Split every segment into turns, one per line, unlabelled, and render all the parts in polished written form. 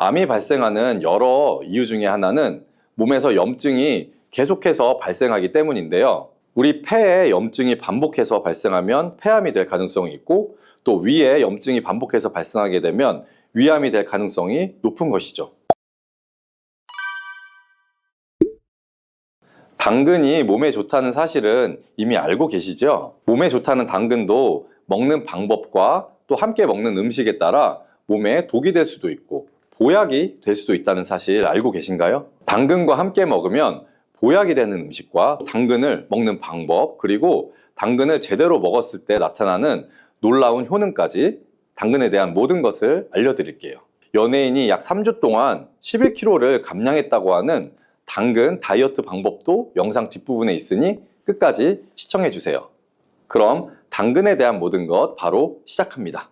암이 발생하는 여러 이유 중에 하나는 몸에서 염증이 계속해서 발생하기 때문인데요. 우리 폐에 염증이 반복해서 발생하면 폐암이 될 가능성이 있고, 또 위에 염증이 반복해서 발생하게 되면 위암이 될 가능성이 높은 것이죠. 당근이 몸에 좋다는 사실은 이미 알고 계시죠? 몸에 좋다는 당근도 먹는 방법과 또 함께 먹는 음식에 따라 몸에 독이 될 수도 있고 보약이 될 수도 있다는 사실 알고 계신가요? 당근과 함께 먹으면 보약이 되는 음식과 당근을 먹는 방법, 그리고 당근을 제대로 먹었을 때 나타나는 놀라운 효능까지 당근에 대한 모든 것을 알려드릴게요. 연예인이 약 3주 동안 11kg를 감량했다고 하는 당근 다이어트 방법도 영상 뒷부분에 있으니 끝까지 시청해 주세요. 그럼 당근에 대한 모든 것 바로 시작합니다.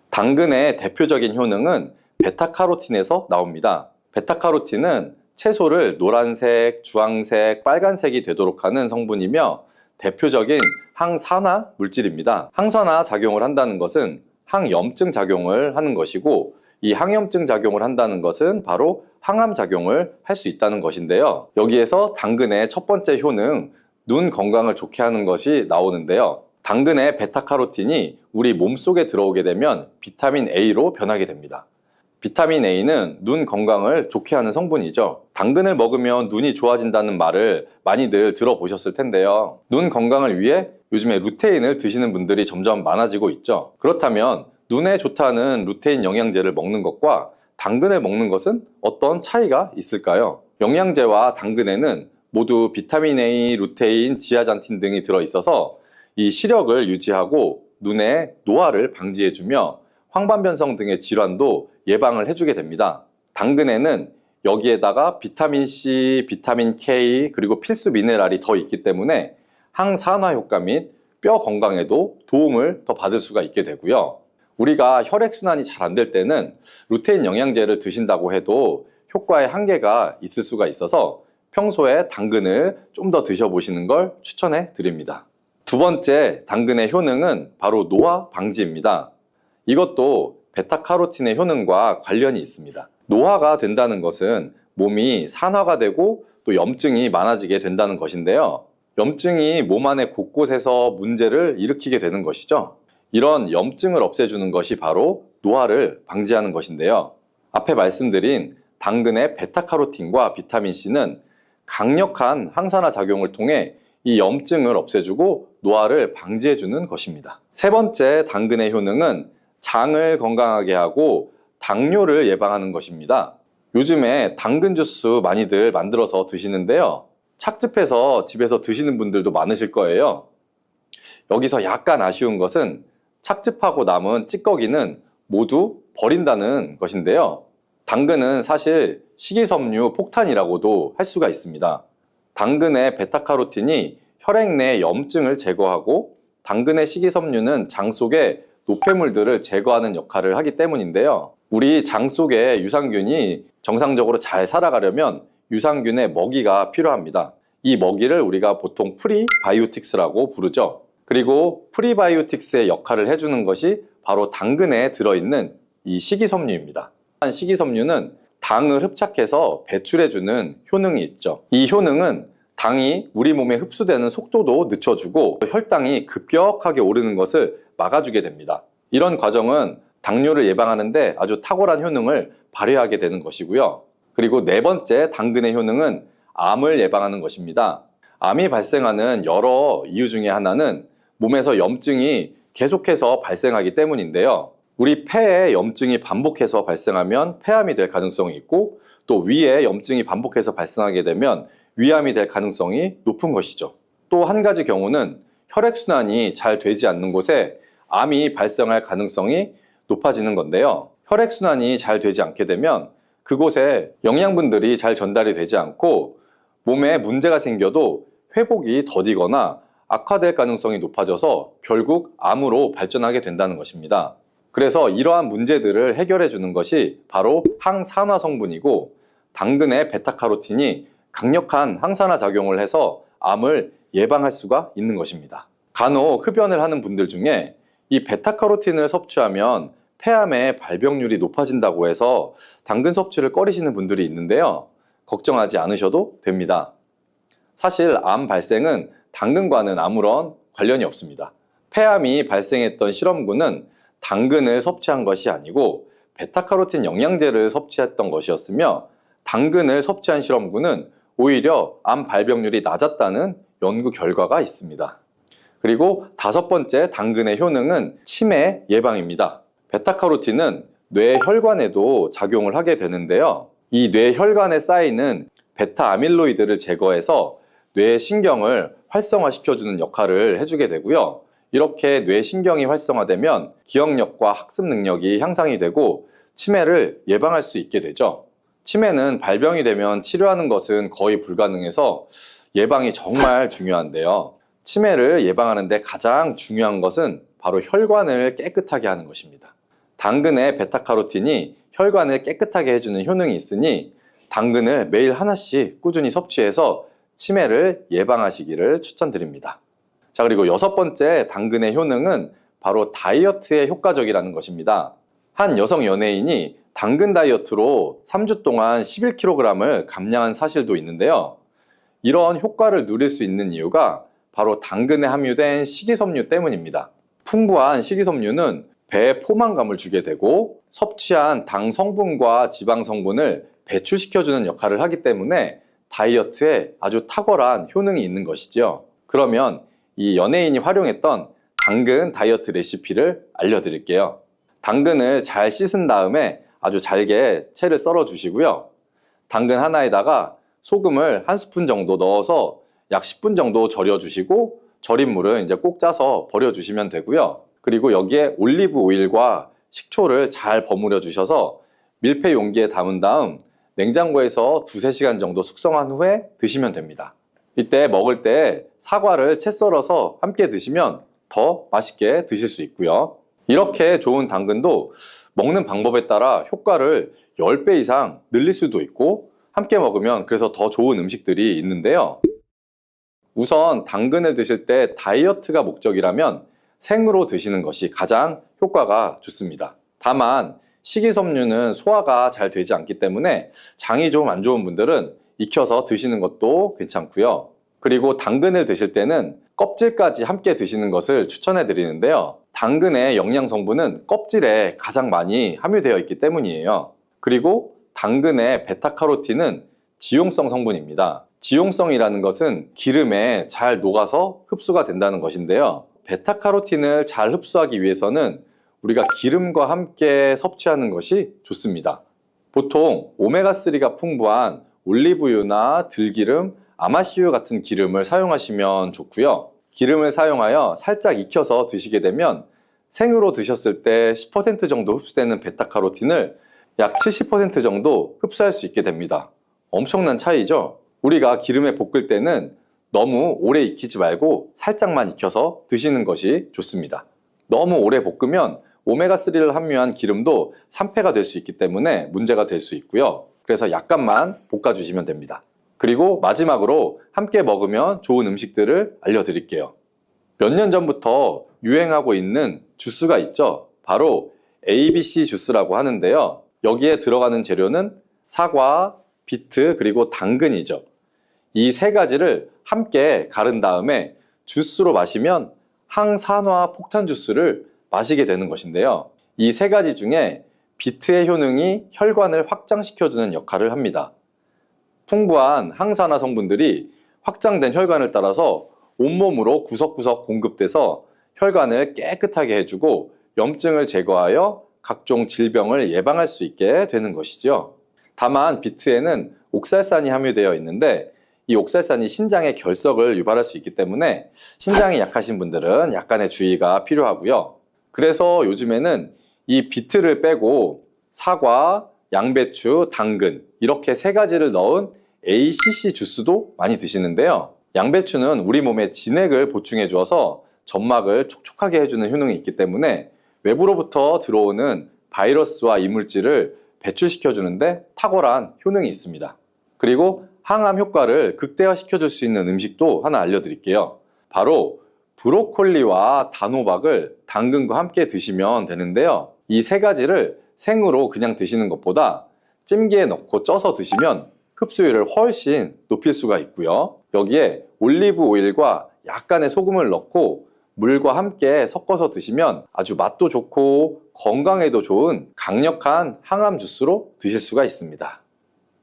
당근의 대표적인 효능은 베타카로틴에서 나옵니다. 베타카로틴은 채소를 노란색, 주황색, 빨간색이 되도록 하는 성분이며 대표적인 항산화 물질입니다. 항산화 작용을 한다는 것은 항염증 작용을 하는 것이고, 이 항염증 작용을 한다는 것은 바로 항암 작용을 할 수 있다는 것인데요. 여기에서 당근의 첫 번째 효능, 눈 건강을 좋게 하는 것이 나오는데요. 당근의 베타카로틴이 우리 몸속에 들어오게 되면 비타민 A로 변하게 됩니다. 비타민 A는 눈 건강을 좋게 하는 성분이죠. 당근을 먹으면 눈이 좋아진다는 말을 많이들 들어보셨을 텐데요. 눈 건강을 위해 요즘에 루테인을 드시는 분들이 점점 많아지고 있죠. 그렇다면 눈에 좋다는 루테인 영양제를 먹는 것과 당근을 먹는 것은 어떤 차이가 있을까요? 영양제와 당근에는 모두 비타민 A, 루테인, 지아잔틴 등이 들어있어서 이 시력을 유지하고 눈의 노화를 방지해주며 황반변성 등의 질환도 예방을 해주게 됩니다. 당근에는 여기에다가 비타민 C, 비타민 K, 그리고 필수 미네랄이 더 있기 때문에 항산화 효과 및 뼈 건강에도 도움을 더 받을 수가 있게 되고요. 우리가 혈액순환이 잘 안 될 때는 루테인 영양제를 드신다고 해도 효과에 한계가 있을 수가 있어서 평소에 당근을 좀 더 드셔보시는 걸 추천해 드립니다. 두 번째 당근의 효능은 바로 노화 방지입니다. 이것도 베타카로틴의 효능과 관련이 있습니다. 노화가 된다는 것은 몸이 산화가 되고 또 염증이 많아지게 된다는 것인데요. 염증이 몸 안에 곳곳에서 문제를 일으키게 되는 것이죠. 이런 염증을 없애주는 것이 바로 노화를 방지하는 것인데요. 앞에 말씀드린 당근의 베타카로틴과 비타민C는 강력한 항산화 작용을 통해 이 염증을 없애주고 노화를 방지해주는 것입니다. 세 번째 당근의 효능은 장을 건강하게 하고 당뇨를 예방하는 것입니다. 요즘에 당근 주스 많이들 만들어서 드시는데요. 착즙해서 집에서 드시는 분들도 많으실 거예요. 여기서 약간 아쉬운 것은 착즙하고 남은 찌꺼기는 모두 버린다는 것인데요. 당근은 사실 식이섬유 폭탄이라고도 할 수가 있습니다. 당근의 베타카로틴이 혈액 내 염증을 제거하고 당근의 식이섬유는 장 속의 노폐물들을 제거하는 역할을 하기 때문인데요. 우리 장 속에 유산균이 정상적으로 잘 살아가려면 유산균의 먹이가 필요합니다. 이 먹이를 우리가 보통 프리바이오틱스라고 부르죠. 그리고 프리바이오틱스의 역할을 해주는 것이 바로 당근에 들어있는 이 식이섬유입니다. 식이섬유는 당을 흡착해서 배출해주는 효능이 있죠. 이 효능은 당이 우리 몸에 흡수되는 속도도 늦춰주고 혈당이 급격하게 오르는 것을 막아주게 됩니다. 이런 과정은 당뇨를 예방하는데 아주 탁월한 효능을 발휘하게 되는 것이고요. 그리고 네 번째 당근의 효능은 암을 예방하는 것입니다. 암이 발생하는 여러 이유 중에 하나는 몸에서 염증이 계속해서 발생하기 때문인데요. 우리 폐에 염증이 반복해서 발생하면 폐암이 될 가능성이 있고, 또 위에 염증이 반복해서 발생하게 되면 위암이 될 가능성이 높은 것이죠. 또 한 가지 경우는 혈액순환이 잘 되지 않는 곳에 암이 발생할 가능성이 높아지는 건데요. 혈액순환이 잘 되지 않게 되면 그곳에 영양분들이 잘 전달이 되지 않고 몸에 문제가 생겨도 회복이 더디거나 악화될 가능성이 높아져서 결국 암으로 발전하게 된다는 것입니다. 그래서 이러한 문제들을 해결해 주는 것이 바로 항산화 성분이고, 당근의 베타카로틴이 강력한 항산화 작용을 해서 암을 예방할 수가 있는 것입니다. 간혹 흡연을 하는 분들 중에 이 베타카로틴을 섭취하면 폐암의 발병률이 높아진다고 해서 당근 섭취를 꺼리시는 분들이 있는데요. 걱정하지 않으셔도 됩니다. 사실 암 발생은 당근과는 아무런 관련이 없습니다. 폐암이 발생했던 실험군은 당근을 섭취한 것이 아니고 베타카로틴 영양제를 섭취했던 것이었으며, 당근을 섭취한 실험군은 오히려 암 발병률이 낮았다는 연구 결과가 있습니다. 그리고 다섯 번째 당근의 효능은 치매 예방입니다. 베타카로틴은 뇌 혈관에도 작용을 하게 되는데요. 이 뇌 혈관에 쌓이는 베타 아밀로이드를 제거해서 뇌 신경을 활성화시켜주는 역할을 해주게 되고요. 이렇게 뇌 신경이 활성화되면 기억력과 학습 능력이 향상이 되고 치매를 예방할 수 있게 되죠. 치매는 발병이 되면 치료하는 것은 거의 불가능해서 예방이 정말 중요한데요. 치매를 예방하는 데 가장 중요한 것은 바로 혈관을 깨끗하게 하는 것입니다. 당근의 베타카로틴이 혈관을 깨끗하게 해주는 효능이 있으니 당근을 매일 하나씩 꾸준히 섭취해서 치매를 예방하시기를 추천드립니다. 자, 그리고 여섯 번째 당근의 효능은 바로 다이어트에 효과적이라는 것입니다. 한 여성 연예인이 당근 다이어트로 3주 동안 11kg을 감량한 사실도 있는데요. 이런 효과를 누릴 수 있는 이유가 바로 당근에 함유된 식이섬유 때문입니다. 풍부한 식이섬유는 배에 포만감을 주게 되고 섭취한 당 성분과 지방 성분을 배출시켜주는 역할을 하기 때문에 다이어트에 아주 탁월한 효능이 있는 것이죠. 그러면 이 연예인이 활용했던 당근 다이어트 레시피를 알려드릴게요. 당근을 잘 씻은 다음에 아주 잘게 채를 썰어 주시고요. 당근 하나에다가 소금을 한 스푼 정도 넣어서 약 10분 정도 절여 주시고, 절인 물은 이제 꼭 짜서 버려 주시면 되고요. 그리고 여기에 올리브 오일과 식초를 잘 버무려 주셔서 밀폐 용기에 담은 다음 냉장고에서 2~3시간 정도 숙성한 후에 드시면 됩니다. 이때 먹을 때 사과를 채 썰어서 함께 드시면 더 맛있게 드실 수 있고요. 이렇게 좋은 당근도 먹는 방법에 따라 효과를 10배 이상 늘릴 수도 있고, 함께 먹으면 그래서 더 좋은 음식들이 있는데요. 우선 당근을 드실 때 다이어트가 목적이라면 생으로 드시는 것이 가장 효과가 좋습니다. 다만 식이섬유는 소화가 잘 되지 않기 때문에 장이 좀 안 좋은 분들은 익혀서 드시는 것도 괜찮고요. 그리고 당근을 드실 때는 껍질까지 함께 드시는 것을 추천해 드리는데요. 당근의 영양 성분은 껍질에 가장 많이 함유되어 있기 때문이에요. 그리고 당근의 베타카로틴은 지용성 성분입니다. 지용성이라는 것은 기름에 잘 녹아서 흡수가 된다는 것인데요. 베타카로틴을 잘 흡수하기 위해서는 우리가 기름과 함께 섭취하는 것이 좋습니다. 보통 오메가3가 풍부한 올리브유나 들기름, 아마씨유 같은 기름을 사용하시면 좋고요. 기름을 사용하여 살짝 익혀서 드시게 되면 생으로 드셨을 때 10% 정도 흡수되는 베타카로틴을 약 70% 정도 흡수할 수 있게 됩니다. 엄청난 차이죠? 우리가 기름에 볶을 때는 너무 오래 익히지 말고 살짝만 익혀서 드시는 것이 좋습니다. 너무 오래 볶으면 오메가3를 함유한 기름도 산패가 될 수 있기 때문에 문제가 될 수 있고요. 그래서 약간만 볶아주시면 됩니다. 그리고 마지막으로 함께 먹으면 좋은 음식들을 알려드릴게요. 몇 년 전부터 유행하고 있는 주스가 있죠. 바로 ABC 주스라고 하는데요. 여기에 들어가는 재료는 사과, 비트, 그리고 당근이죠. 이 세 가지를 함께 가른 다음에 주스로 마시면 항산화 폭탄 주스를 마시게 되는 것인데요. 이 세 가지 중에 비트의 효능이 혈관을 확장시켜주는 역할을 합니다. 풍부한 항산화 성분들이 확장된 혈관을 따라서 온몸으로 구석구석 공급돼서 혈관을 깨끗하게 해주고 염증을 제거하여 각종 질병을 예방할 수 있게 되는 것이죠. 다만 비트에는 옥살산이 함유되어 있는데 이 옥살산이 신장의 결석을 유발할 수 있기 때문에 신장이 약하신 분들은 약간의 주의가 필요하고요. 그래서 요즘에는 이 비트를 빼고 사과, 양배추, 당근 이렇게 세 가지를 넣은 ACC 주스도 많이 드시는데요. 양배추는 우리 몸에 진액을 보충해 주어서 점막을 촉촉하게 해주는 효능이 있기 때문에 외부로부터 들어오는 바이러스와 이물질을 배출시켜 주는데 탁월한 효능이 있습니다. 그리고 항암 효과를 극대화시켜 줄 수 있는 음식도 하나 알려드릴게요. 바로 브로콜리와 단호박을 당근과 함께 드시면 되는데요. 이 세 가지를 생으로 그냥 드시는 것보다 찜기에 넣고 쪄서 드시면 흡수율을 훨씬 높일 수가 있고요. 여기에 올리브 오일과 약간의 소금을 넣고 물과 함께 섞어서 드시면 아주 맛도 좋고 건강에도 좋은 강력한 항암 주스로 드실 수가 있습니다.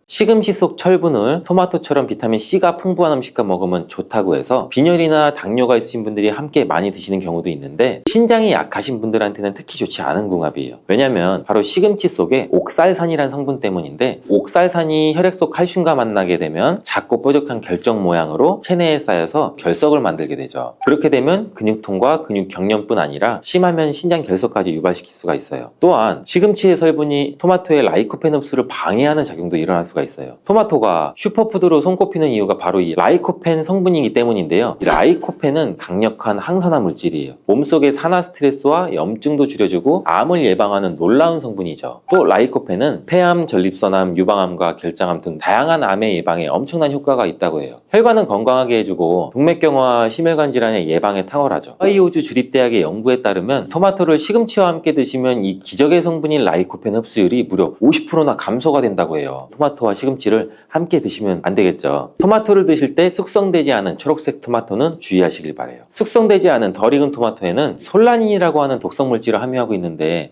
시금치 속 철분을 토마토처럼 비타민C가 풍부한 음식과 먹으면 좋다고 해서 빈혈이나 당뇨가 있으신 분들이 함께 많이 드시는 경우도 있는데 신장이 약하신 분들한테는 특히 좋지 않은 궁합이에요. 왜냐면 바로 시금치 속에 옥살산이라는 성분 때문인데 옥살산이 혈액 속 칼슘과 만나게 되면 작고 뾰족한 결정 모양으로 체내에 쌓여서 결석을 만들게 되죠. 그렇게 되면 근육통과 근육 경련뿐 아니라 심하면 신장 결석까지 유발시킬 수가 있어요. 또한 시금치의 성분이 토마토의 라이코펜 흡수를 방해하는 작용도 일어날 수가 있어요. 토마토가 슈퍼푸드로 손꼽히는 이유가 바로 이 라이코펜 성분이기 때문인데요. 이 라이코펜은 강력한 항산화 물질이에요. 몸속의 산화 스트레스와 염증도 줄여주고 암을 예방하는 놀라운 성분이죠. 또 라이코펜은 폐암, 전립선암, 유방암과 결장암 등 다양한 암의 예방에 엄청난 효과가 있다고 해요. 혈관은 건강하게 해주고 동맥경화와 심혈관 질환의 예방에 탁월하죠. 하이오즈 주립대학의 연구에 따르면 토마토를 시금치와 함께 드시면 이 기적의 성분인 라이코펜 흡수율이 무려 50%나 감소가 된다고 해요. 토마토와 시금치를 함께 드시면 안 되겠죠. 토마토를 드실 때 숙성되지 않은 초록색 토마토는 주의하시길 바래요. 숙성되지 않은 덜 익은 토마토에는 솔라닌이라고 하는 독성 물질을 함유하고 있는데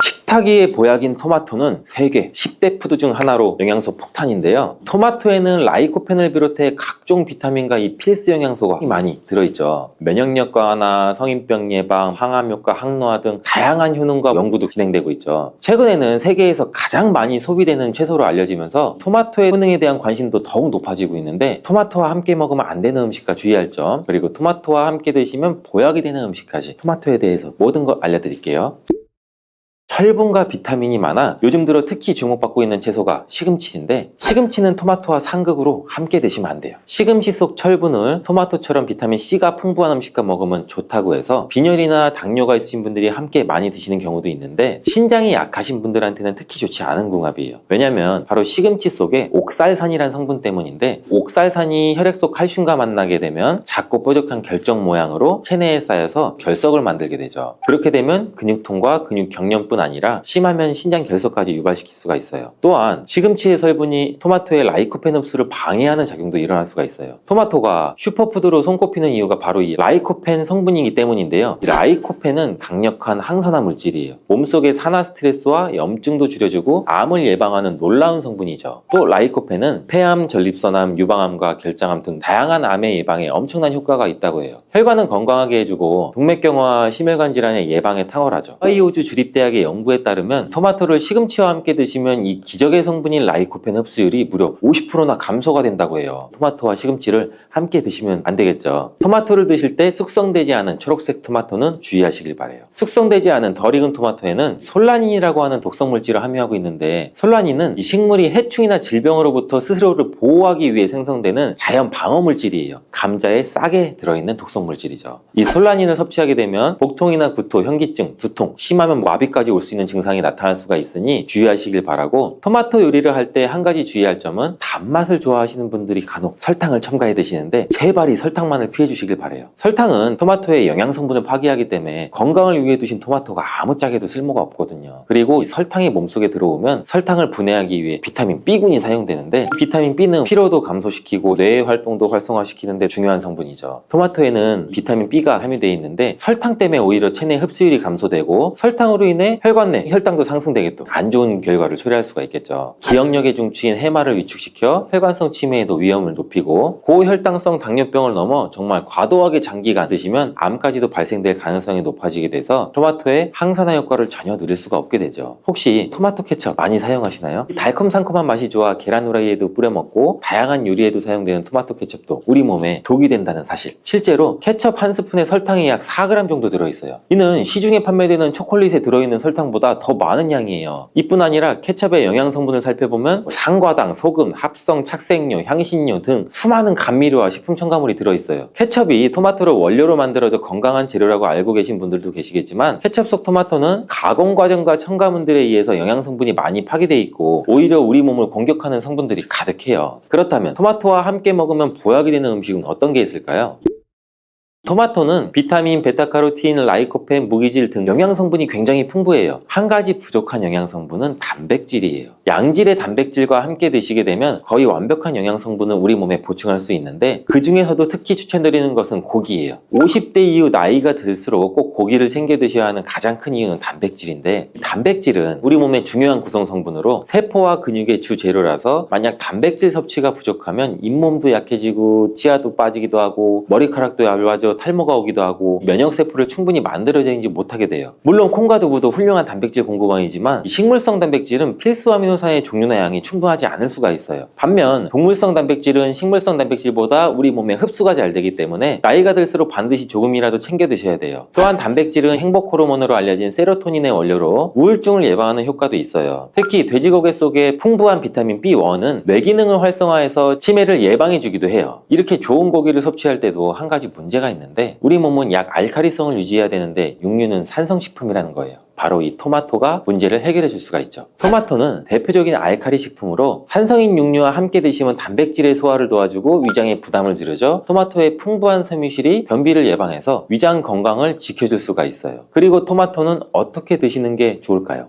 식탁위의 보약인 토마토는 세계 10대 푸드 중 하나로 영양소 폭탄인데요. 토마토에는 라이코펜을 비롯해 각종 비타민과 이 필수 영양소가 많이 들어있죠. 면역력 강화나 성인병 예방, 항암 효과, 항노화 등 다양한 효능과 연구도 진행되고 있죠. 최근에는 세계에서 가장 많이 소비되는 채소로 알려지면서 토마토의 효능에 대한 관심도 더욱 높아지고 있는데 토마토와 함께 먹으면 안 되는 음식과 주의할 점, 그리고 토마토와 함께 드시면 보약이 되는 음식까지 토마토에 대해서 모든 거 알려드릴게요. 철분과 비타민이 많아 요즘 들어 특히 주목받고 있는 채소가 시금치인데 시금치는 토마토와 상극으로 함께 드시면 안 돼요. 시금치 속 철분을 토마토처럼 비타민C가 풍부한 음식과 먹으면 좋다고 해서 빈혈이나 당뇨가 있으신 분들이 함께 많이 드시는 경우도 있는데 신장이 약하신 분들한테는 특히 좋지 않은 궁합이에요. 왜냐면 바로 시금치 속에 옥살산이라는 성분 때문인데 옥살산이 혈액 속 칼슘과 만나게 되면 작고 뾰족한 결정 모양으로 체내에 쌓여서 결석을 만들게 되죠. 그렇게 되면 근육통과 근육 경련뿐 아니라 심하면 신장 결석까지 유발시킬 수가 있어요. 또한 시금치의 성분이 토마토의 라이코펜 흡수를 방해하는 작용도 일어날 수가 있어요. 토마토가 슈퍼푸드로 손꼽히는 이유가 바로 이 라이코펜 성분이기 때문인데요. 이 라이코펜은 강력한 항산화 물질이에요. 몸속의 산화 스트레스와 염증도 줄여주고 암을 예방하는 놀라운 성분이죠. 또 라이코펜은 폐암, 전립선암, 유방암과 결장암 등 다양한 암의 예방에 엄청난 효과가 있다고 해요. 혈관은 건강하게 해주고 동맥경화와 심혈관 질환의 예방에 탁월하죠. 하이오즈 주립대학의 연구에 따르면 토마토를 시금치와 함께 드시면 이 기적의 성분인 라이코펜 흡수율이 무려 50%나 감소가 된다고 해요. 토마토와 시금치를 함께 드시면 안 되겠죠. 토마토를 드실 때 숙성되지 않은 초록색 토마토는 주의하시길 바래요. 숙성되지 않은 덜 익은 토마토에는 솔라닌이라고 하는 독성 물질을 함유하고 있는데 솔라닌은 이 식물이 해충이나 질병으로부터 스스로를 보호하기 위해 생성되는 자연 방어 물질이에요. 감자에 싹에 들어있는 독성 물질이죠. 이 솔라닌을 섭취하게 되면 복통이나 구토, 현기증, 두통, 심하면 마비까지 올 수 있는 증상이 나타날 수가 있으니 주의하시길 바라고, 토마토 요리를 할 때 한 가지 주의할 점은 단맛을 좋아하시는 분들이 간혹 설탕을 첨가해 드시는데 제발 이 설탕만을 피해 주시길 바래요. 설탕은 토마토의 영양 성분을 파괴하기 때문에 건강을 위해 두신 토마토가 아무짝에도 쓸모가 없거든요. 그리고 이 설탕이 몸속에 들어오면 설탕을 분해하기 위해 비타민 B군이 사용되는데 비타민 B는 피로도 감소시키고 뇌의 활동도 활성화시키는데 중요한 성분이죠. 토마토에는 비타민 B가 함유되어 있는데 설탕 때문에 오히려 체내 흡수율이 감소되고 설탕으로 인해 혈관 내 혈당도 상승되게 또 안 좋은 결과를 초래할 수가 있겠죠. 기억력의 중추인 해마를 위축시켜 혈관성 치매에도 위험을 높이고 고혈당성 당뇨병을 넘어 정말 과도하게 장기간 드시면 암까지도 발생될 가능성이 높아지게 돼서 토마토의 항산화 효과를 전혀 누릴 수가 없게 되죠. 혹시 토마토 케첩 많이 사용하시나요? 달콤상콤한 맛이 좋아 계란 후라이에도 뿌려 먹고 다양한 요리에도 사용되는 토마토 케첩도 우리 몸에 독이 된다는 사실. 실제로 케첩 한 스푼에 설탕이 약 4g 정도 들어있어요. 이는 시중에 판매되는 초콜릿에 들어있는 설탕보다 더 많은 양이에요. 이뿐 아니라 케첩의 영양 성분을 살펴보면 상과당, 소금, 합성, 착색료, 향신료 등 수많은 감미료와 식품 첨가물이 들어있어요. 케첩이 토마토를 원료로 만들어져 건강한 재료라고 알고 계신 분들도 계시겠지만 케첩 속 토마토는 가공 과정과 첨가물들에 의해서 영양 성분이 많이 파괴되어 있고 오히려 우리 몸을 공격하는 성분들이 가득해요. 그렇다면 토마토와 함께 먹으면 보약이 되는 음식은 어떤 게 있을까요? 토마토는 비타민, 베타카로틴, 라이코펜, 무기질 등 영양성분이 굉장히 풍부해요. 한 가지 부족한 영양성분은 단백질이에요. 양질의 단백질과 함께 드시게 되면 거의 완벽한 영양성분을 우리 몸에 보충할 수 있는데 그 중에서도 특히 추천드리는 것은 고기예요. 50대 이후 나이가 들수록 꼭 고기를 챙겨 드셔야 하는 가장 큰 이유는 단백질인데, 단백질은 우리 몸의 중요한 구성 성분으로 세포와 근육의 주 재료라서 만약 단백질 섭취가 부족하면 잇몸도 약해지고 치아도 빠지기도 하고 머리카락도 얇아져 탈모가 오기도 하고 면역세포를 충분히 만들어내지 못하게 돼요. 물론 콩과 두부도 훌륭한 단백질 공급원이지만 이 식물성 단백질은 필수 아미노산의 종류나 양이 충분하지 않을 수가 있어요. 반면 동물성 단백질은 식물성 단백질보다 우리 몸에 흡수가 잘 되기 때문에 나이가 들수록 반드시 조금이라도 챙겨 드셔야 돼요. 또한 단백질은 행복 호르몬으로 알려진 세로토닌의 원료로 우울증을 예방하는 효과도 있어요. 특히 돼지고기 속에 풍부한 비타민 B1은 뇌 기능을 활성화해서 치매를 예방해 주기도 해요. 이렇게 좋은 고기를 섭취할 때도 한 가지 문제가 있는데, 우리 몸은 약 알칼리성을 유지해야 되는데 육류는 산성식품이라는 거예요. 바로 이 토마토가 문제를 해결해 줄 수가 있죠. 토마토는 대표적인 알칼리 식품으로 산성인 육류와 함께 드시면 단백질의 소화를 도와주고 위장의 부담을 줄여줘 토마토의 풍부한 섬유실이 변비를 예방해서 위장 건강을 지켜줄 수가 있어요. 그리고 토마토는 어떻게 드시는 게 좋을까요?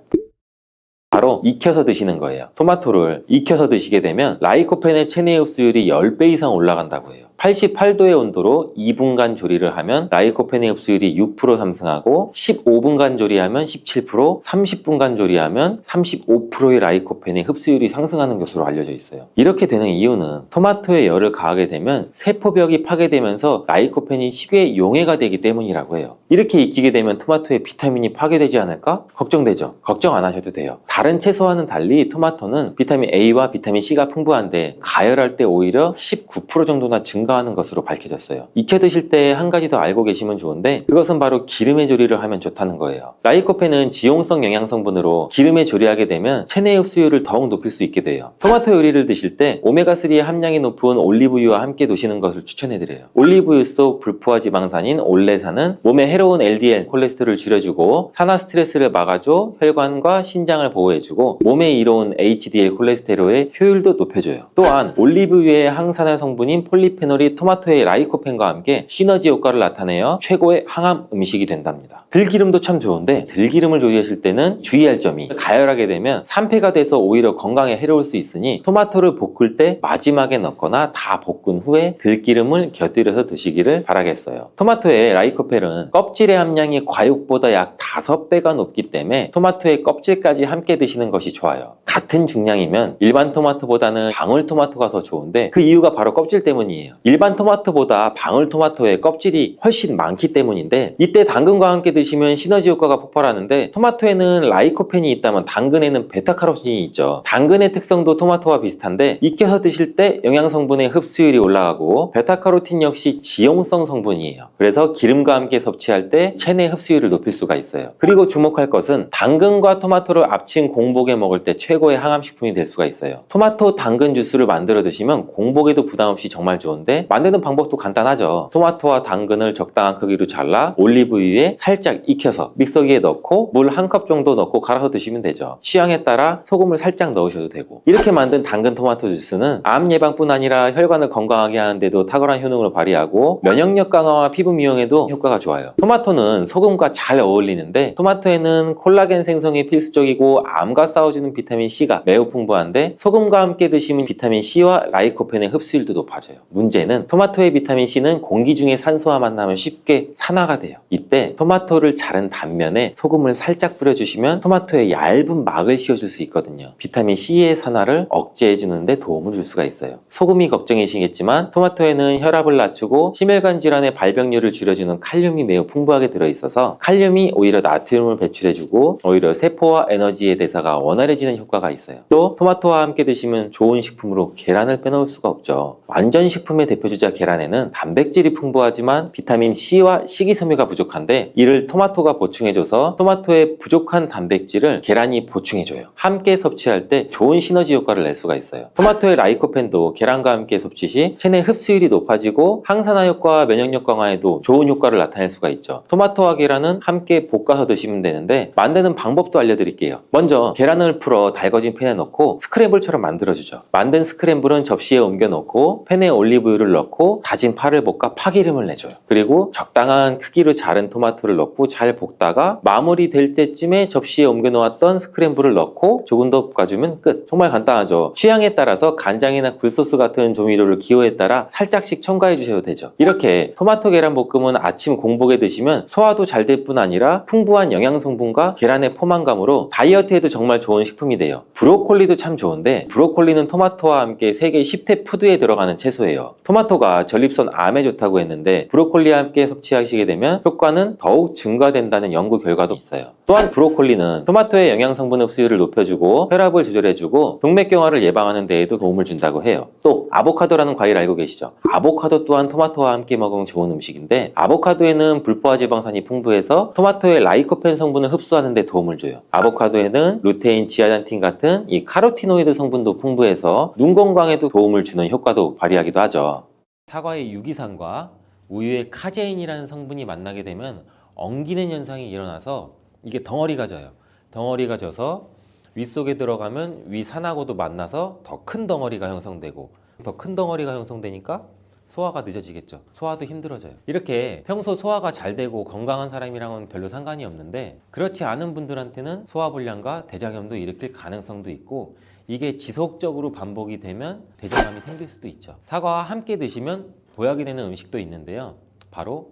바로 익혀서 드시는 거예요. 토마토를 익혀서 드시게 되면 라이코펜의 체내 흡수율이 10배 이상 올라간다고 해요. 88도의 온도로 2분간 조리를 하면 라이코펜의 흡수율이 6% 상승하고 15분간 조리하면 17%, 30분간 조리하면 35%의 라이코펜의 흡수율이 상승하는 것으로 알려져 있어요. 이렇게 되는 이유는 토마토에 열을 가하게 되면 세포벽이 파괴되면서 라이코펜이 쉽게 용해가 되기 때문이라고 해요. 이렇게 익히게 되면 토마토의 비타민이 파괴되지 않을까? 걱정되죠? 걱정 안 하셔도 돼요. 다른 채소와는 달리 토마토는 비타민 A와 비타민 C가 풍부한데 가열할 때 오히려 19% 정도나 증가하는 것으로 밝혀졌어요. 익혀 드실 때 한 가지 더 알고 계시면 좋은데, 그것은 바로 기름에 조리를 하면 좋다는 거예요. 라이코펜은 지용성 영양성분으로 기름에 조리하게 되면 체내 흡수율을 더욱 높일 수 있게 돼요. 토마토 요리를 드실 때 오메가3의 함량이 높은 올리브유와 함께 드시는 것을 추천해드려요. 올리브유 속 불포화 지방산인 올레산은 몸에 해로운 LDL 콜레스테롤을 줄여주고 산화 스트레스를 막아줘 혈관과 신장을 보호해주고 몸에 이로운 HDL 콜레스테롤의 효율도 높여줘요. 또한 올리브유의 항산화 성분인 폴리페놀이 토마토의 라이코펜과 함께 시너지 효과를 나타내어 최고의 항암 음식이 된답니다. 들기름도 참 좋은데 들기름을 조리하실 때는 주의할 점이, 가열하게 되면 산패가 돼서 오히려 건강에 해로울 수 있으니 토마토를 볶을 때 마지막에 넣거나 다 볶은 후에 들기름을 곁들여서 드시기를 바라겠어요. 토마토의 라이코펜은 껍질의 함량이 과육보다 약 5배가 높기 때문에 토마토의 껍질까지 함께 드시는 것이 좋아요. 같은 중량이면 일반 토마토보다는 방울토마토가 더 좋은데 그 이유가 바로 껍질 때문이에요. 일반 토마토보다 방울토마토의 껍질이 훨씬 많기 때문인데, 이때 당근과 함께 드시면 시너지 효과가 폭발하는데, 토마토에는 라이코펜이 있다면 당근에는 베타카로틴이 있죠. 당근의 특성도 토마토와 비슷한데 익혀서 드실 때 영양성분의 흡수율이 올라가고, 베타카로틴 역시 지용성 성분이에요. 그래서 기름과 함께 섭취할 때 체내 흡수율을 높일 수가 있어요. 그리고 주목할 것은 당근과 토마토를 합친 공복에 먹을 때 최고의 항암식품이 될 수가 있어요. 토마토 당근 주스를 만들어 드시면 공복에도 부담 없이 정말 좋은데, 만드는 방법도 간단하죠. 토마토와 당근을 적당한 크기로 잘라 올리브유에 살짝 익혀서 믹서기에 넣고 물 1컵 정도 넣고 갈아서 드시면 되죠. 취향에 따라 소금을 살짝 넣으셔도 되고, 이렇게 만든 당근 토마토 주스는 암 예방뿐 아니라 혈관을 건강하게 하는데도 탁월한 효능을 발휘하고 면역력 강화와 피부 미용에도 효과가 좋아요. 토마토는 소금과 잘 어울리는데, 토마토에는 콜라겐 생성에 필수적이고 암과 싸워주는 비타민 C가 매우 풍부한데, 소금과 함께 드시면 비타민 C와 라이코펜의 흡수율도 높아져요. 문제는 토마토의 비타민 C는 공기 중에 산소와 만나면 쉽게 산화가 돼요. 이때 토마토를 자른 단면에 소금을 살짝 뿌려주시면 토마토에 얇은 막을 씌워줄 수 있거든요. 비타민 C의 산화를 억제해주는 데 도움을 줄 수가 있어요. 소금이 걱정이시겠지만 토마토에는 혈압을 낮추고 심혈관 질환의 발병률을 줄여주는 칼륨이 매우 풍부하게 들어있어서 칼륨이 오히려 나트륨을 배출해주고 오히려 세포와 에너지의 대사가 원활해지는 효과가 있어요. 또 토마토와 함께 드시면 좋은 식품으로 계란을 빼놓을 수가 없죠. 완전 식품의 대표주자 계란에는 단백질이 풍부하지만 비타민 C와 식이섬유가 부족한데, 이를 토마토가 보충해줘서 토마토의 부족한 단백질을 계란이 보충해줘요. 함께 섭취할 때 좋은 시너지 효과를 낼 수가 있어요. 토마토의 라이코펜도 계란과 함께 섭취 시 체내 흡수율이 높아지고 항산화 효과와 면역력 강화에도 좋은 효과를 나타낼 수가 있죠. 토마토와 계란은 함께 볶아서 드시면 되는데, 만드는 방법도 알려드릴게요. 먼저 계란을 풀어 달궈진 팬에 넣고 스크램블처럼 만들어주죠. 만든 스크램블은 접시에 옮겨 놓고 팬에 올리브유를 우유를 넣고 다진 파를 볶아 파기름을 내줘요. 그리고 적당한 크기로 자른 토마토를 넣고 잘 볶다가 마무리 될 때쯤에 접시에 옮겨 놓았던 스크램블을 넣고 조금 더 볶아주면 끝. 정말 간단하죠. 취향에 따라서 간장이나 굴소스 같은 조미료를 기호에 따라 살짝씩 첨가해 주셔도 되죠. 이렇게 토마토 계란 볶음은 아침 공복에 드시면 소화도 잘 될 뿐 아니라 풍부한 영양 성분과 계란의 포만감으로 다이어트에도 정말 좋은 식품이 돼요. 브로콜리도 참 좋은데 브로콜리는 토마토와 함께 세계 10대 푸드에 들어가는 채소예요. 토마토가 전립선 암에 좋다고 했는데 브로콜리와 함께 섭취하시게 되면 효과는 더욱 증가된다는 연구 결과도 있어요. 또한 브로콜리는 토마토의 영양 성분 흡수율을 높여주고 혈압을 조절해주고 동맥경화를 예방하는 데에도 도움을 준다고 해요. 또 아보카도라는 과일 알고 계시죠? 아보카도 또한 토마토와 함께 먹으면 좋은 음식인데 아보카도에는 불포화 지방산이 풍부해서 토마토의 라이코펜 성분을 흡수하는 데 도움을 줘요. 아보카도에는 루테인, 지아잔틴 같은 이 카로티노이드 성분도 풍부해서 눈 건강에도 도움을 주는 효과도 발휘하기도 하죠. 사과의 유기산과 우유의 카제인이라는 성분이 만나게 되면 엉기는 현상이 일어나서 이게 덩어리가 져요. 덩어리가 져서 윗속에 들어가면 위산하고도 만나서 더 큰 덩어리가 형성되고 더 큰 덩어리가 형성되니까 소화가 늦어지겠죠. 소화도 힘들어져요. 이렇게 평소 소화가 잘 되고 건강한 사람이랑은 별로 상관이 없는데 그렇지 않은 분들한테는 소화불량과 대장염도 일으킬 가능성도 있고 이게 지속적으로 반복이 되면 대장암이 생길 수도 있죠. 사과와 함께 드시면 보약이 되는 음식도 있는데요. 바로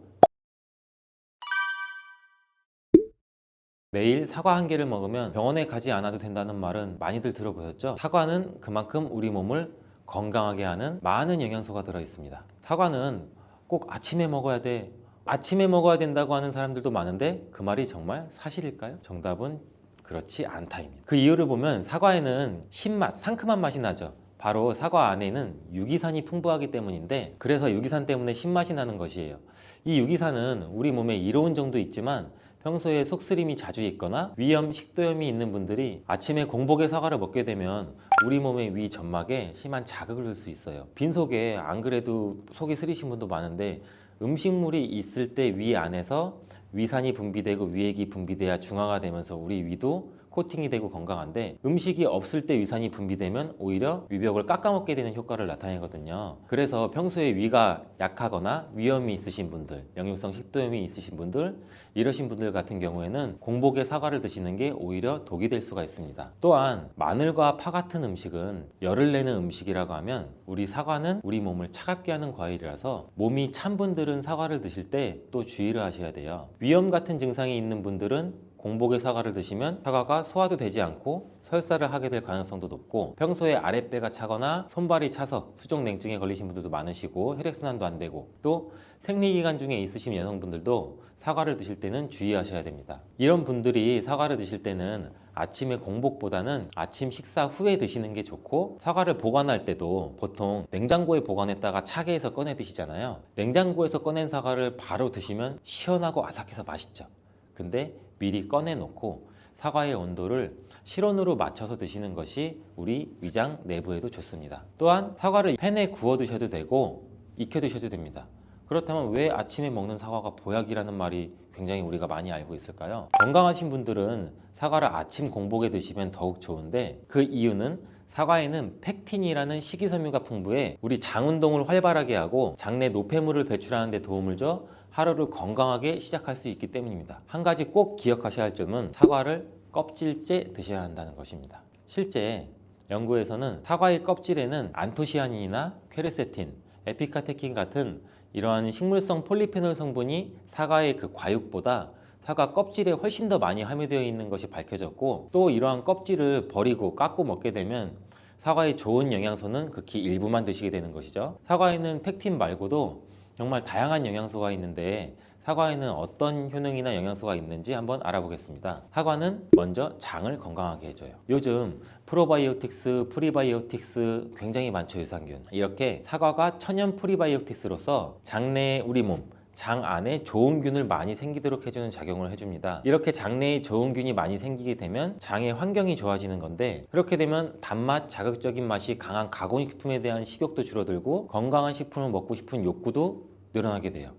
매일 사과 한 개를 먹으면 병원에 가지 않아도 된다는 말은 많이들 들어보셨죠? 사과는 그만큼 우리 몸을 건강하게 하는 많은 영양소가 들어있습니다. 사과는 꼭 아침에 먹어야 돼. 아침에 먹어야 된다고 하는 사람들도 많은데 그 말이 정말 사실일까요? 정답은 그렇지 않다입니다. 그 이유를 보면 사과에는 신맛, 상큼한 맛이 나죠. 바로 사과 안에는 유기산이 풍부하기 때문인데 그래서 유기산 때문에 신맛이 나는 것이에요. 이 유기산은 우리 몸에 이로운 정도 있지만 평소에 속쓰림이 자주 있거나 위염, 식도염이 있는 분들이 아침에 공복에 사과를 먹게 되면 우리 몸의 위 점막에 심한 자극을 줄 수 있어요. 빈속에 안 그래도 속이 쓰리신 분도 많은데 음식물이 있을 때 위 안에서 위산이 분비되고 위액이 분비돼야 중화가 되면서 우리 위도 코팅이 되고 건강한데 음식이 없을 때 위산이 분비되면 오히려 위벽을 깎아먹게 되는 효과를 나타내거든요. 그래서 평소에 위가 약하거나 위염이 있으신 분들, 역류성 식도염이 있으신 분들 이러신 분들 같은 경우에는 공복에 사과를 드시는 게 오히려 독이 될 수가 있습니다. 또한 마늘과 파 같은 음식은 열을 내는 음식이라고 하면 우리 사과는 우리 몸을 차갑게 하는 과일이라서 몸이 찬 분들은 사과를 드실 때 또 주의를 하셔야 돼요. 위염 같은 증상이 있는 분들은 공복에 사과를 드시면 사과가 소화도 되지 않고 설사를 하게 될 가능성도 높고 평소에 아랫배가 차거나 손발이 차서 수족냉증에 걸리신 분들도 많으시고 혈액순환도 안 되고 또 생리기간 중에 있으신 여성분들도 사과를 드실 때는 주의하셔야 됩니다. 이런 분들이 사과를 드실 때는 아침에 공복보다는 아침 식사 후에 드시는 게 좋고 사과를 보관할 때도 보통 냉장고에 보관했다가 차게 해서 꺼내 드시잖아요. 냉장고에서 꺼낸 사과를 바로 드시면 시원하고 아삭해서 맛있죠. 근데 미리 꺼내놓고 사과의 온도를 실온으로 맞춰서 드시는 것이 우리 위장 내부에도 좋습니다. 또한 사과를 팬에 구워 드셔도 되고 익혀 드셔도 됩니다. 그렇다면 왜 아침에 먹는 사과가 보약이라는 말이 굉장히 우리가 많이 알고 있을까요? 건강하신 분들은 사과를 아침 공복에 드시면 더욱 좋은데 그 이유는 사과에는 팩틴이라는 식이섬유가 풍부해 우리 장 운동을 활발하게 하고 장내 노폐물을 배출하는 데 도움을 줘 하루를 건강하게 시작할 수 있기 때문입니다. 한 가지 꼭 기억하셔야 할 점은 사과를 껍질째 드셔야 한다는 것입니다. 실제 연구에서는 사과의 껍질에는 안토시아닌이나 퀘르세틴, 에피카테킨 같은 이러한 식물성 폴리페놀 성분이 사과의 그 과육보다 사과 껍질에 훨씬 더 많이 함유되어 있는 것이 밝혀졌고 또 이러한 껍질을 버리고 깎고 먹게 되면 사과의 좋은 영양소는 극히 일부만 드시게 되는 것이죠. 사과에는 팩틴 말고도 정말 다양한 영양소가 있는데 사과에는 어떤 효능이나 영양소가 있는지 한번 알아보겠습니다. 사과는 먼저 장을 건강하게 해줘요. 요즘 프로바이오틱스, 프리바이오틱스 굉장히 많죠. 유산균. 이렇게 사과가 천연 프리바이오틱스로서 장내 우리 몸 장 안에 좋은 균을 많이 생기도록 해주는 작용을 해줍니다. 이렇게 장내에 좋은 균이 많이 생기게 되면 장의 환경이 좋아지는 건데 그렇게 되면 단맛, 자극적인 맛이 강한 가공식품에 대한 식욕도 줄어들고 건강한 식품을 먹고 싶은 욕구도 늘어나게 돼요.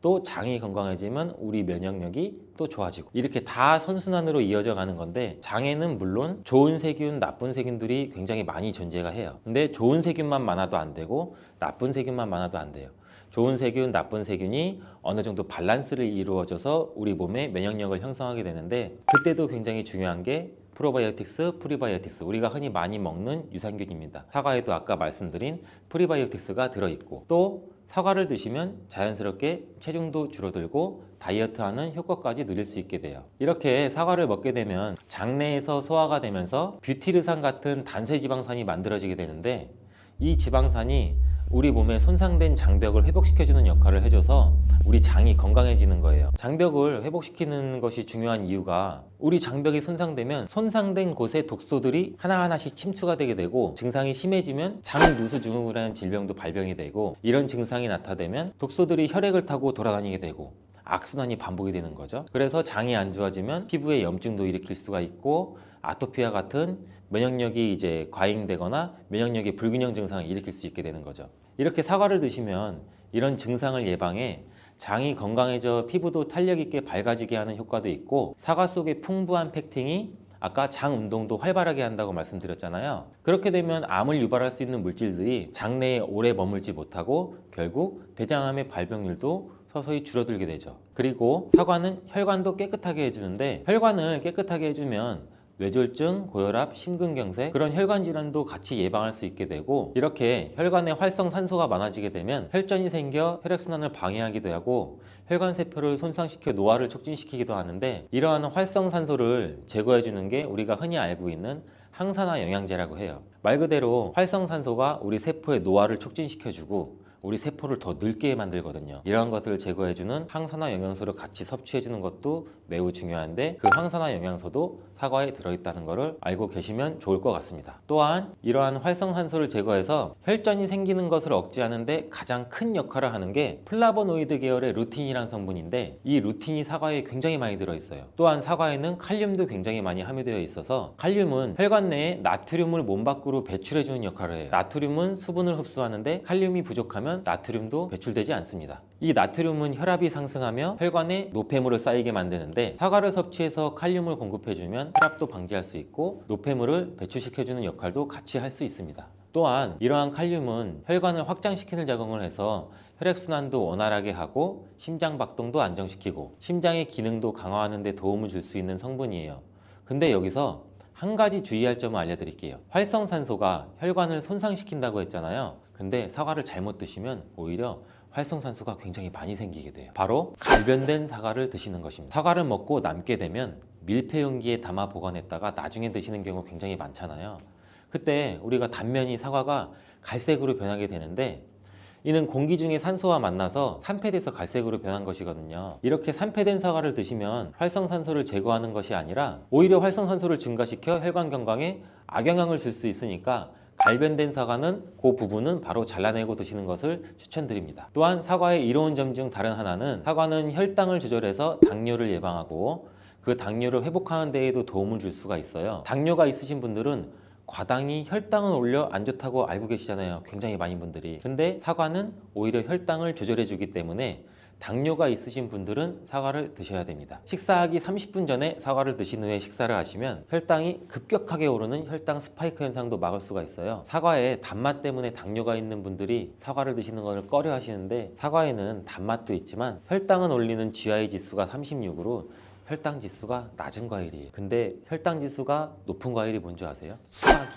또 장이 건강해지면 우리 면역력이 또 좋아지고 이렇게 다 선순환으로 이어져 가는 건데 장에는 물론 좋은 세균, 나쁜 세균들이 굉장히 많이 존재가 해요. 근데 좋은 세균만 많아도 안 되고 나쁜 세균만 많아도 안 돼요. 좋은 세균, 나쁜 세균이 어느 정도 밸런스를 이루어져서 우리 몸에 면역력을 형성하게 되는데 그때도 굉장히 중요한 게 프로바이오틱스, 프리바이오틱스 우리가 흔히 많이 먹는 유산균입니다. 사과에도 아까 말씀드린 프리바이오틱스가 들어있고 또 사과를 드시면 자연스럽게 체중도 줄어들고 다이어트하는 효과까지 누릴 수 있게 돼요. 이렇게 사과를 먹게 되면 장내에서 소화가 되면서 뷰티르산 같은 단세지방산이 만들어지게 되는데 이 지방산이 우리 몸에 손상된 장벽을 회복시켜주는 역할을 해줘서 우리 장이 건강해지는 거예요. 장벽을 회복시키는 것이 중요한 이유가 우리 장벽이 손상되면 손상된 곳에 독소들이 하나하나씩 침투가 되게 되고 증상이 심해지면 장누수증후군이라는 질병도 발병이 되고 이런 증상이 나타나면 독소들이 혈액을 타고 돌아다니게 되고 악순환이 반복이 되는 거죠. 그래서 장이 안 좋아지면 피부에 염증도 일으킬 수가 있고 아토피와 같은 면역력이 이제 과잉되거나 면역력의 불균형 증상을 일으킬 수 있게 되는 거죠. 이렇게 사과를 드시면 이런 증상을 예방해 장이 건강해져 피부도 탄력 있게 밝아지게 하는 효과도 있고 사과 속의 풍부한 펙틴이 아까 장 운동도 활발하게 한다고 말씀드렸잖아요. 그렇게 되면 암을 유발할 수 있는 물질들이 장내에 오래 머물지 못하고 결국 대장암의 발병률도 서서히 줄어들게 되죠. 그리고 사과는 혈관도 깨끗하게 해주는데 혈관을 깨끗하게 해주면 뇌졸중, 고혈압, 심근경색 그런 혈관 질환도 같이 예방할 수 있게 되고 이렇게 혈관에 활성산소가 많아지게 되면 혈전이 생겨 혈액순환을 방해하기도 하고 혈관세포를 손상시켜 노화를 촉진시키기도 하는데 이러한 활성산소를 제거해 주는 게 우리가 흔히 알고 있는 항산화 영양제라고 해요. 말 그대로 활성산소가 우리 세포의 노화를 촉진시켜주고 우리 세포를 더 늙게 만들거든요. 이러한 것들을 제거해주는 항산화 영양소를 같이 섭취해주는 것도 매우 중요한데 그 항산화 영양소도 사과에 들어있다는 것을 알고 계시면 좋을 것 같습니다. 또한 이러한 활성산소를 제거해서 혈전이 생기는 것을 억제하는데 가장 큰 역할을 하는 게 플라보노이드 계열의 루틴이라는 성분인데 이 루틴이 사과에 굉장히 많이 들어있어요. 또한 사과에는 칼륨도 굉장히 많이 함유되어 있어서 칼륨은 혈관 내에 나트륨을 몸 밖으로 배출해주는 역할을 해요. 나트륨은 수분을 흡수하는데 칼륨이 부족하면 나트륨도 배출되지 않습니다. 이 나트륨은 혈압이 상승하며 혈관에 노폐물을 쌓이게 만드는데 사과를 섭취해서 칼륨을 공급해주면 혈압도 방지할 수 있고 노폐물을 배출시켜주는 역할도 같이 할 수 있습니다. 또한 이러한 칼륨은 혈관을 확장시키는 작용을 해서 혈액순환도 원활하게 하고 심장박동도 안정시키고 심장의 기능도 강화하는 데 도움을 줄 수 있는 성분이에요. 근데 여기서 한 가지 주의할 점을 알려드릴게요. 활성산소가 혈관을 손상시킨다고 했잖아요. 근데 사과를 잘못 드시면 오히려 활성산소가 굉장히 많이 생기게 돼요. 바로 갈변된 사과를 드시는 것입니다. 사과를 먹고 남게 되면 밀폐 용기에 담아 보관했다가 나중에 드시는 경우 굉장히 많잖아요. 그때 우리가 단면이 사과가 갈색으로 변하게 되는데 이는 공기 중에 산소와 만나서 산패돼서 갈색으로 변한 것이거든요. 이렇게 산패된 사과를 드시면 활성산소를 제거하는 것이 아니라 오히려 활성산소를 증가시켜 혈관 건강에 악영향을 줄 수 있으니까 갈변된 사과는 그 부분은 바로 잘라내고 드시는 것을 추천드립니다. 또한 사과의 이로운 점 중 다른 하나는 사과는 혈당을 조절해서 당뇨를 예방하고 그 당뇨를 회복하는 데에도 도움을 줄 수가 있어요. 당뇨가 있으신 분들은 과당이 혈당을 올려 안 좋다고 알고 계시잖아요. 굉장히 많은 분들이. 근데 사과는 오히려 혈당을 조절해 주기 때문에 당뇨가 있으신 분들은 사과를 드셔야 됩니다. 식사하기 30분 전에 사과를 드신 후에 식사를 하시면 혈당이 급격하게 오르는 혈당 스파이크 현상도 막을 수가 있어요. 사과에 단맛 때문에 당뇨가 있는 분들이 사과를 드시는 것을 꺼려 하시는데 사과에는 단맛도 있지만 혈당을 올리는 GI 지수가 36으로 혈당 지수가 낮은 과일이에요. 근데 혈당 지수가 높은 과일이 뭔지 아세요?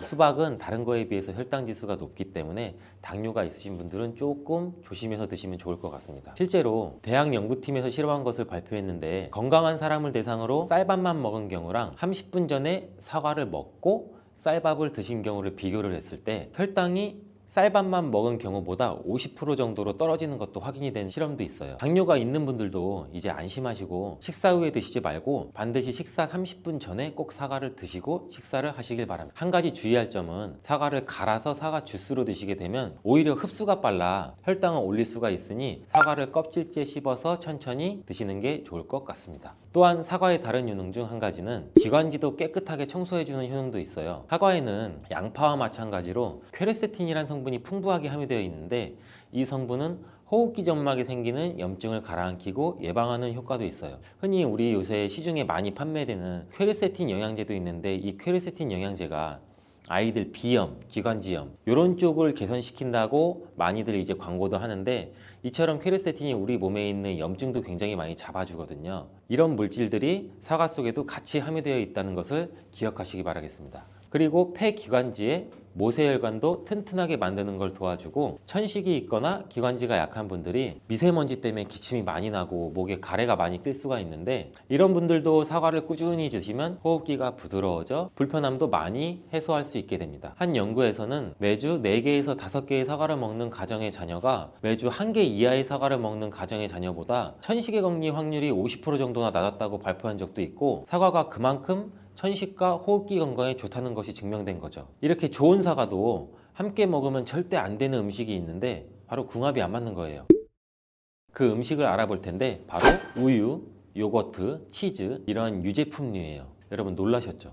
수박은 다른 거에 비해서 혈당 지수가 높기 때문에 당뇨가 있으신 분들은 조금 조심해서 드시면 좋을 것 같습니다. 실제로 대학 연구팀에서 실험한 것을 발표했는데 건강한 사람을 대상으로 쌀밥만 먹은 경우랑 30분 전에 사과를 먹고 쌀밥을 드신 경우를 비교를 했을 때 혈당이 쌀밥만 먹은 경우보다 50% 정도로 떨어지는 것도 확인이 된 실험도 있어요. 당뇨가 있는 분들도 이제 안심하시고 식사 후에 드시지 말고 반드시 식사 30분 전에 꼭 사과를 드시고 식사를 하시길 바랍니다. 한 가지 주의할 점은 사과를 갈아서 사과 주스로 드시게 되면 오히려 흡수가 빨라 혈당을 올릴 수가 있으니 사과를 껍질째 씹어서 천천히 드시는 게 좋을 것 같습니다. 또한 사과의 다른 효능 중 한 가지는 기관지도 깨끗하게 청소해주는 효능도 있어요. 사과에는 양파와 마찬가지로 퀘르세틴이라는 성분이 풍부하게 함유되어 있는데 이 성분은 호흡기 점막에 생기는 염증을 가라앉히고 예방하는 효과도 있어요. 흔히 우리 요새 시중에 많이 판매되는 퀘르세틴 영양제도 있는데, 이 퀘르세틴 영양제가 아이들 비염, 기관지염 이런 쪽을 개선시킨다고 많이들 이제 광고도 하는데, 이처럼 퀘르세틴이 우리 몸에 있는 염증도 굉장히 많이 잡아주거든요. 이런 물질들이 사과 속에도 같이 함유되어 있다는 것을 기억하시기 바라겠습니다. 그리고 폐기관지에 모세혈관도 튼튼하게 만드는 걸 도와주고, 천식이 있거나 기관지가 약한 분들이 미세먼지 때문에 기침이 많이 나고 목에 가래가 많이 낄 수가 있는데, 이런 분들도 사과를 꾸준히 드시면 호흡기가 부드러워져 불편함도 많이 해소할 수 있게 됩니다. 한 연구에서는 매주 4개에서 5개의 사과를 먹는 가정의 자녀가 매주 1개 이하의 사과를 먹는 가정의 자녀보다 천식에 걸릴 확률이 50% 정도나 낮았다고 발표한 적도 있고, 사과가 그만큼 천식과 호흡기 건강에 좋다는 것이 증명된 거죠. 이렇게 좋은 사과도 함께 먹으면 절대 안 되는 음식이 있는데, 바로 궁합이 안 맞는 거예요. 그 음식을 알아볼 텐데, 바로 우유, 요거트, 치즈, 이런 유제품류예요. 여러분 놀라셨죠?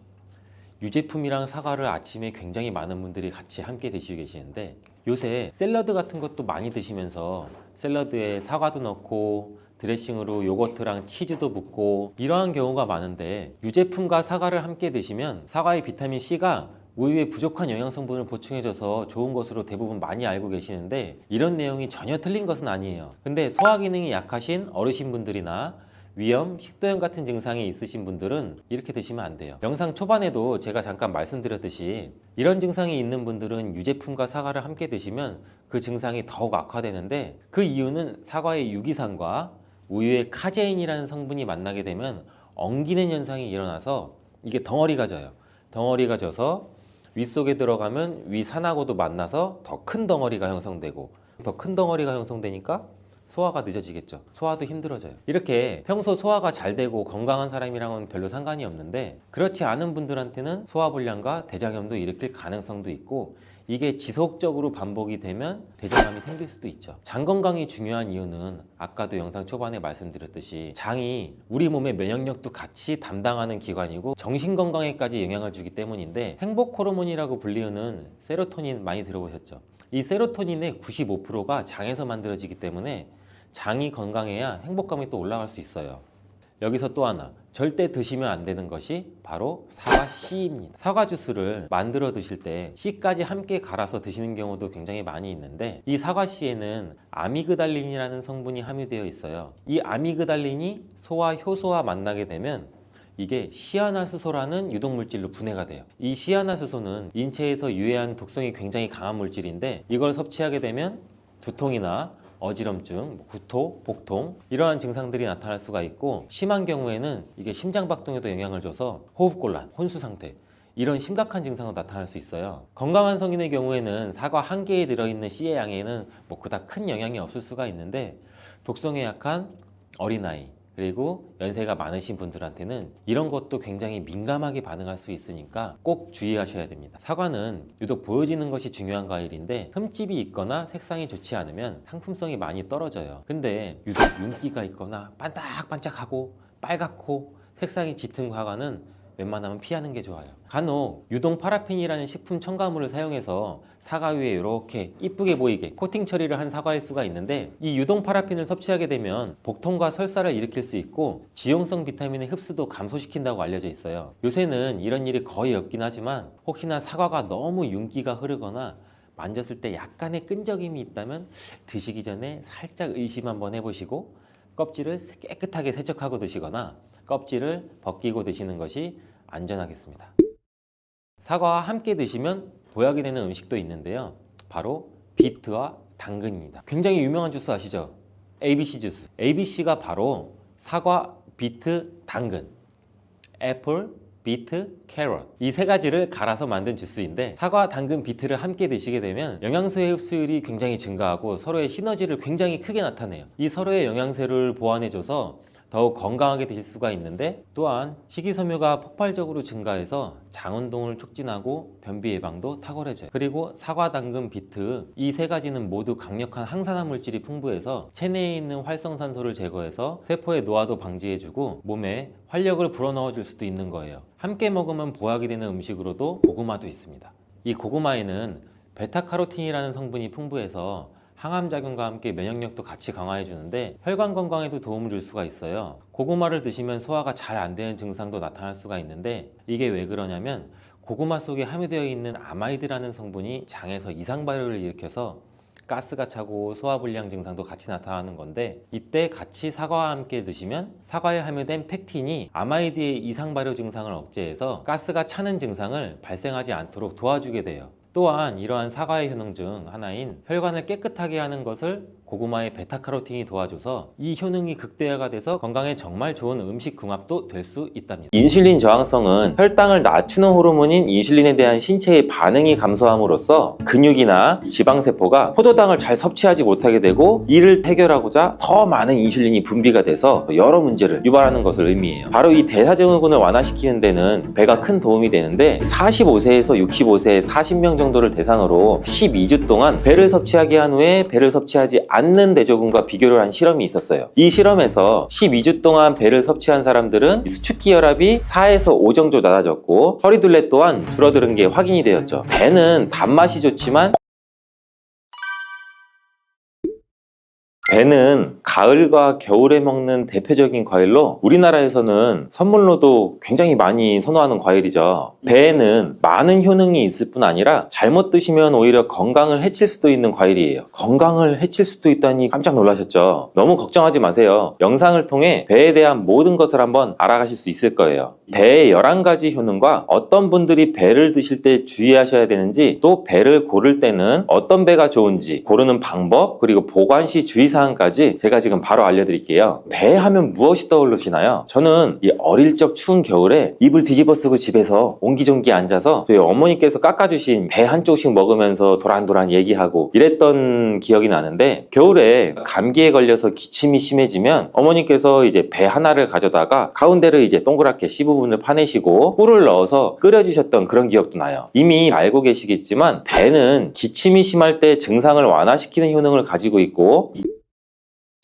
유제품이랑 사과를 아침에 굉장히 많은 분들이 같이 함께 드시고 계시는데, 요새 샐러드 같은 것도 많이 드시면서 샐러드에 사과도 넣고 드레싱으로 요거트랑 치즈도 붓고 이러한 경우가 많은데, 유제품과 사과를 함께 드시면 사과의 비타민C가 우유의 부족한 영양 성분을 보충해줘서 좋은 것으로 대부분 많이 알고 계시는데, 이런 내용이 전혀 틀린 것은 아니에요. 근데 소화 기능이 약하신 어르신분들이나 위염, 식도염 같은 증상이 있으신 분들은 이렇게 드시면 안 돼요. 영상 초반에도 제가 잠깐 말씀드렸듯이, 이런 증상이 있는 분들은 유제품과 사과를 함께 드시면 그 증상이 더욱 악화되는데, 그 이유는 사과의 유기산과 우유의 카제인이라는 성분이 만나게 되면 엉기는 현상이 일어나서 이게 덩어리가 져요. 덩어리가 져서 윗속에 들어가면 위산하고도 만나서 더 큰 덩어리가 형성되고, 더 큰 덩어리가 형성되니까 소화가 늦어지겠죠. 소화도 힘들어져요. 이렇게 평소 소화가 잘 되고 건강한 사람이랑은 별로 상관이 없는데, 그렇지 않은 분들한테는 소화불량과 대장염도 일으킬 가능성도 있고, 이게 지속적으로 반복이 되면 대장암이 생길 수도 있죠. 장 건강이 중요한 이유는 아까도 영상 초반에 말씀드렸듯이, 장이 우리 몸의 면역력도 같이 담당하는 기관이고 정신 건강에까지 영향을 주기 때문인데, 행복 호르몬이라고 불리우는 세로토닌 많이 들어보셨죠? 이 세로토닌의 95%가 장에서 만들어지기 때문에 장이 건강해야 행복감이 또 올라갈 수 있어요. 여기서 또 하나, 절대 드시면 안 되는 것이 바로 사과 씨입니다. 사과 주스를 만들어 드실 때 씨까지 함께 갈아서 드시는 경우도 굉장히 많이 있는데, 이 사과 씨에는 아미그달린이라는 성분이 함유되어 있어요. 이 아미그달린이 소와 효소와 만나게 되면 이게 시아나수소라는 유독물질로 분해가 돼요. 이 시아나수소는 인체에서 유해한 독성이 굉장히 강한 물질인데, 이걸 섭취하게 되면 두통이나 어지럼증, 구토, 복통 이러한 증상들이 나타날 수가 있고, 심한 경우에는 이게 심장박동에도 영향을 줘서 호흡곤란, 혼수상태 이런 심각한 증상도 나타날 수 있어요. 건강한 성인의 경우에는 사과 1개에 들어있는 씨의 양에는 그닥 큰 영향이 없을 수가 있는데, 독성에 약한 어린아이 그리고 연세가 많으신 분들한테는 이런 것도 굉장히 민감하게 반응할 수 있으니까 꼭 주의하셔야 됩니다. 사과는 유독 보여지는 것이 중요한 과일인데, 흠집이 있거나 색상이 좋지 않으면 상품성이 많이 떨어져요. 근데 유독 윤기가 있거나 반짝반짝하고 빨갛고 색상이 짙은 사과는 웬만하면 피하는 게 좋아요. 간혹 유동 파라핀이라는 식품 첨가물을 사용해서 사과 위에 이렇게 이쁘게 보이게 코팅 처리를 한 사과일 수가 있는데, 이 유동 파라핀을 섭취하게 되면 복통과 설사를 일으킬 수 있고 지용성 비타민의 흡수도 감소시킨다고 알려져 있어요. 요새는 이런 일이 거의 없긴 하지만, 혹시나 사과가 너무 윤기가 흐르거나 만졌을 때 약간의 끈적임이 있다면 드시기 전에 살짝 의심 한번 해보시고, 껍질을 깨끗하게 세척하고 드시거나 껍질을 벗기고 드시는 것이 안전하겠습니다. 사과와 함께 드시면 보약이 되는 음식도 있는데요, 바로 비트와 당근입니다. 굉장히 유명한 주스 아시죠? ABC 주스. ABC가 바로 사과, 비트, 당근, 애플, 비트, 캐럿 이 3가지를 갈아서 만든 주스인데, 사과, 당근, 비트를 함께 드시게 되면 영양소의 흡수율이 굉장히 증가하고 서로의 시너지를 굉장히 크게 나타내요. 이 서로의 영양소를 보완해줘서 더욱 건강하게 드실 수가 있는데, 또한 식이섬유가 폭발적으로 증가해서 장운동을 촉진하고 변비 예방도 탁월해져요. 그리고 사과, 당근, 비트 이 3가지는 모두 강력한 항산화 물질이 풍부해서 체내에 있는 활성산소를 제거해서 세포의 노화도 방지해주고 몸에 활력을 불어넣어 줄 수도 있는 거예요. 함께 먹으면 보약이 되는 음식으로도 고구마도 있습니다. 이 고구마에는 베타카로틴이라는 성분이 풍부해서 항암작용과 함께 면역력도 같이 강화해 주는데 혈관 건강에도 도움을 줄 수가 있어요. 고구마를 드시면 소화가 잘 안 되는 증상도 나타날 수가 있는데 이게 왜 그러냐면 고구마 속에 함유되어 있는 아마이드라는 성분이 장에서 이상 발효를 일으켜서 가스가 차고 소화불량 증상도 같이 나타나는 건데 이때 같이 사과와 함께 드시면 사과에 함유된 펙틴이 아마이드의 이상 발효 증상을 억제해서 가스가 차는 증상을 발생하지 않도록 도와주게 돼요. 또한 이러한 사과의 효능 중 하나인 혈관을 깨끗하게 하는 것을 고구마의 베타카로틴이 도와줘서 이 효능이 극대화가 돼서 건강에 정말 좋은 음식 궁합도 될 수 있답니다. 인슐린 저항성은 혈당을 낮추는 호르몬인 인슐린에 대한 신체의 반응이 감소함으로써 근육이나 지방세포가 포도당을 잘 섭취하지 못하게 되고 이를 해결하고자 더 많은 인슐린이 분비가 돼서 여러 문제를 유발하는 것을 의미해요. 바로 이 대사증후군을 완화시키는 데는 배가 큰 도움이 되는데 45세에서 65세 40명 정도를 대상으로 12주 동안 배를 섭취하게 한 후에 배를 섭취하지 않는 대조군과 비교를 한 실험이 있었어요. 이 실험에서 12주 동안 배를 섭취한 사람들은 수축기 혈압이 4에서 5 정도 낮아졌고 허리둘레 또한 줄어드는 게 확인이 되었죠. 배는 단맛이 좋지만 배는 가을과 겨울에 먹는 대표적인 과일로 우리나라에서는 선물로도 굉장히 많이 선호하는 과일이죠. 배에는 많은 효능이 있을 뿐 아니라 잘못 드시면 오히려 건강을 해칠 수도 있는 과일이에요. 건강을 해칠 수도 있다니 깜짝 놀라셨죠? 너무 걱정하지 마세요. 영상을 통해 배에 대한 모든 것을 한번 알아가실 수 있을 거예요. 배의 11가지 효능과 어떤 분들이 배를 드실 때 주의하셔야 되는지 또 배를 고를 때는 어떤 배가 좋은지 고르는 방법 그리고 보관 시 주의사항까지 제가 지금 바로 알려드릴게요. 배 하면 무엇이 떠오르시나요? 저는 이 어릴 적 추운 겨울에 이불 뒤집어 쓰고 집에서 옹기종기 앉아서 저희 어머니께서 깎아주신 배 한 쪽씩 먹으면서 도란도란 얘기하고 이랬던 기억이 나는데 겨울에 감기에 걸려서 기침이 심해지면 어머니께서 이제 배 하나를 가져다가 가운데를 이제 동그랗게 C 부분을 파내시고 꿀을 넣어서 끓여주셨던 그런 기억도 나요. 이미 알고 계시겠지만 배는 기침이 심할 때 증상을 완화시키는 효능을 가지고 있고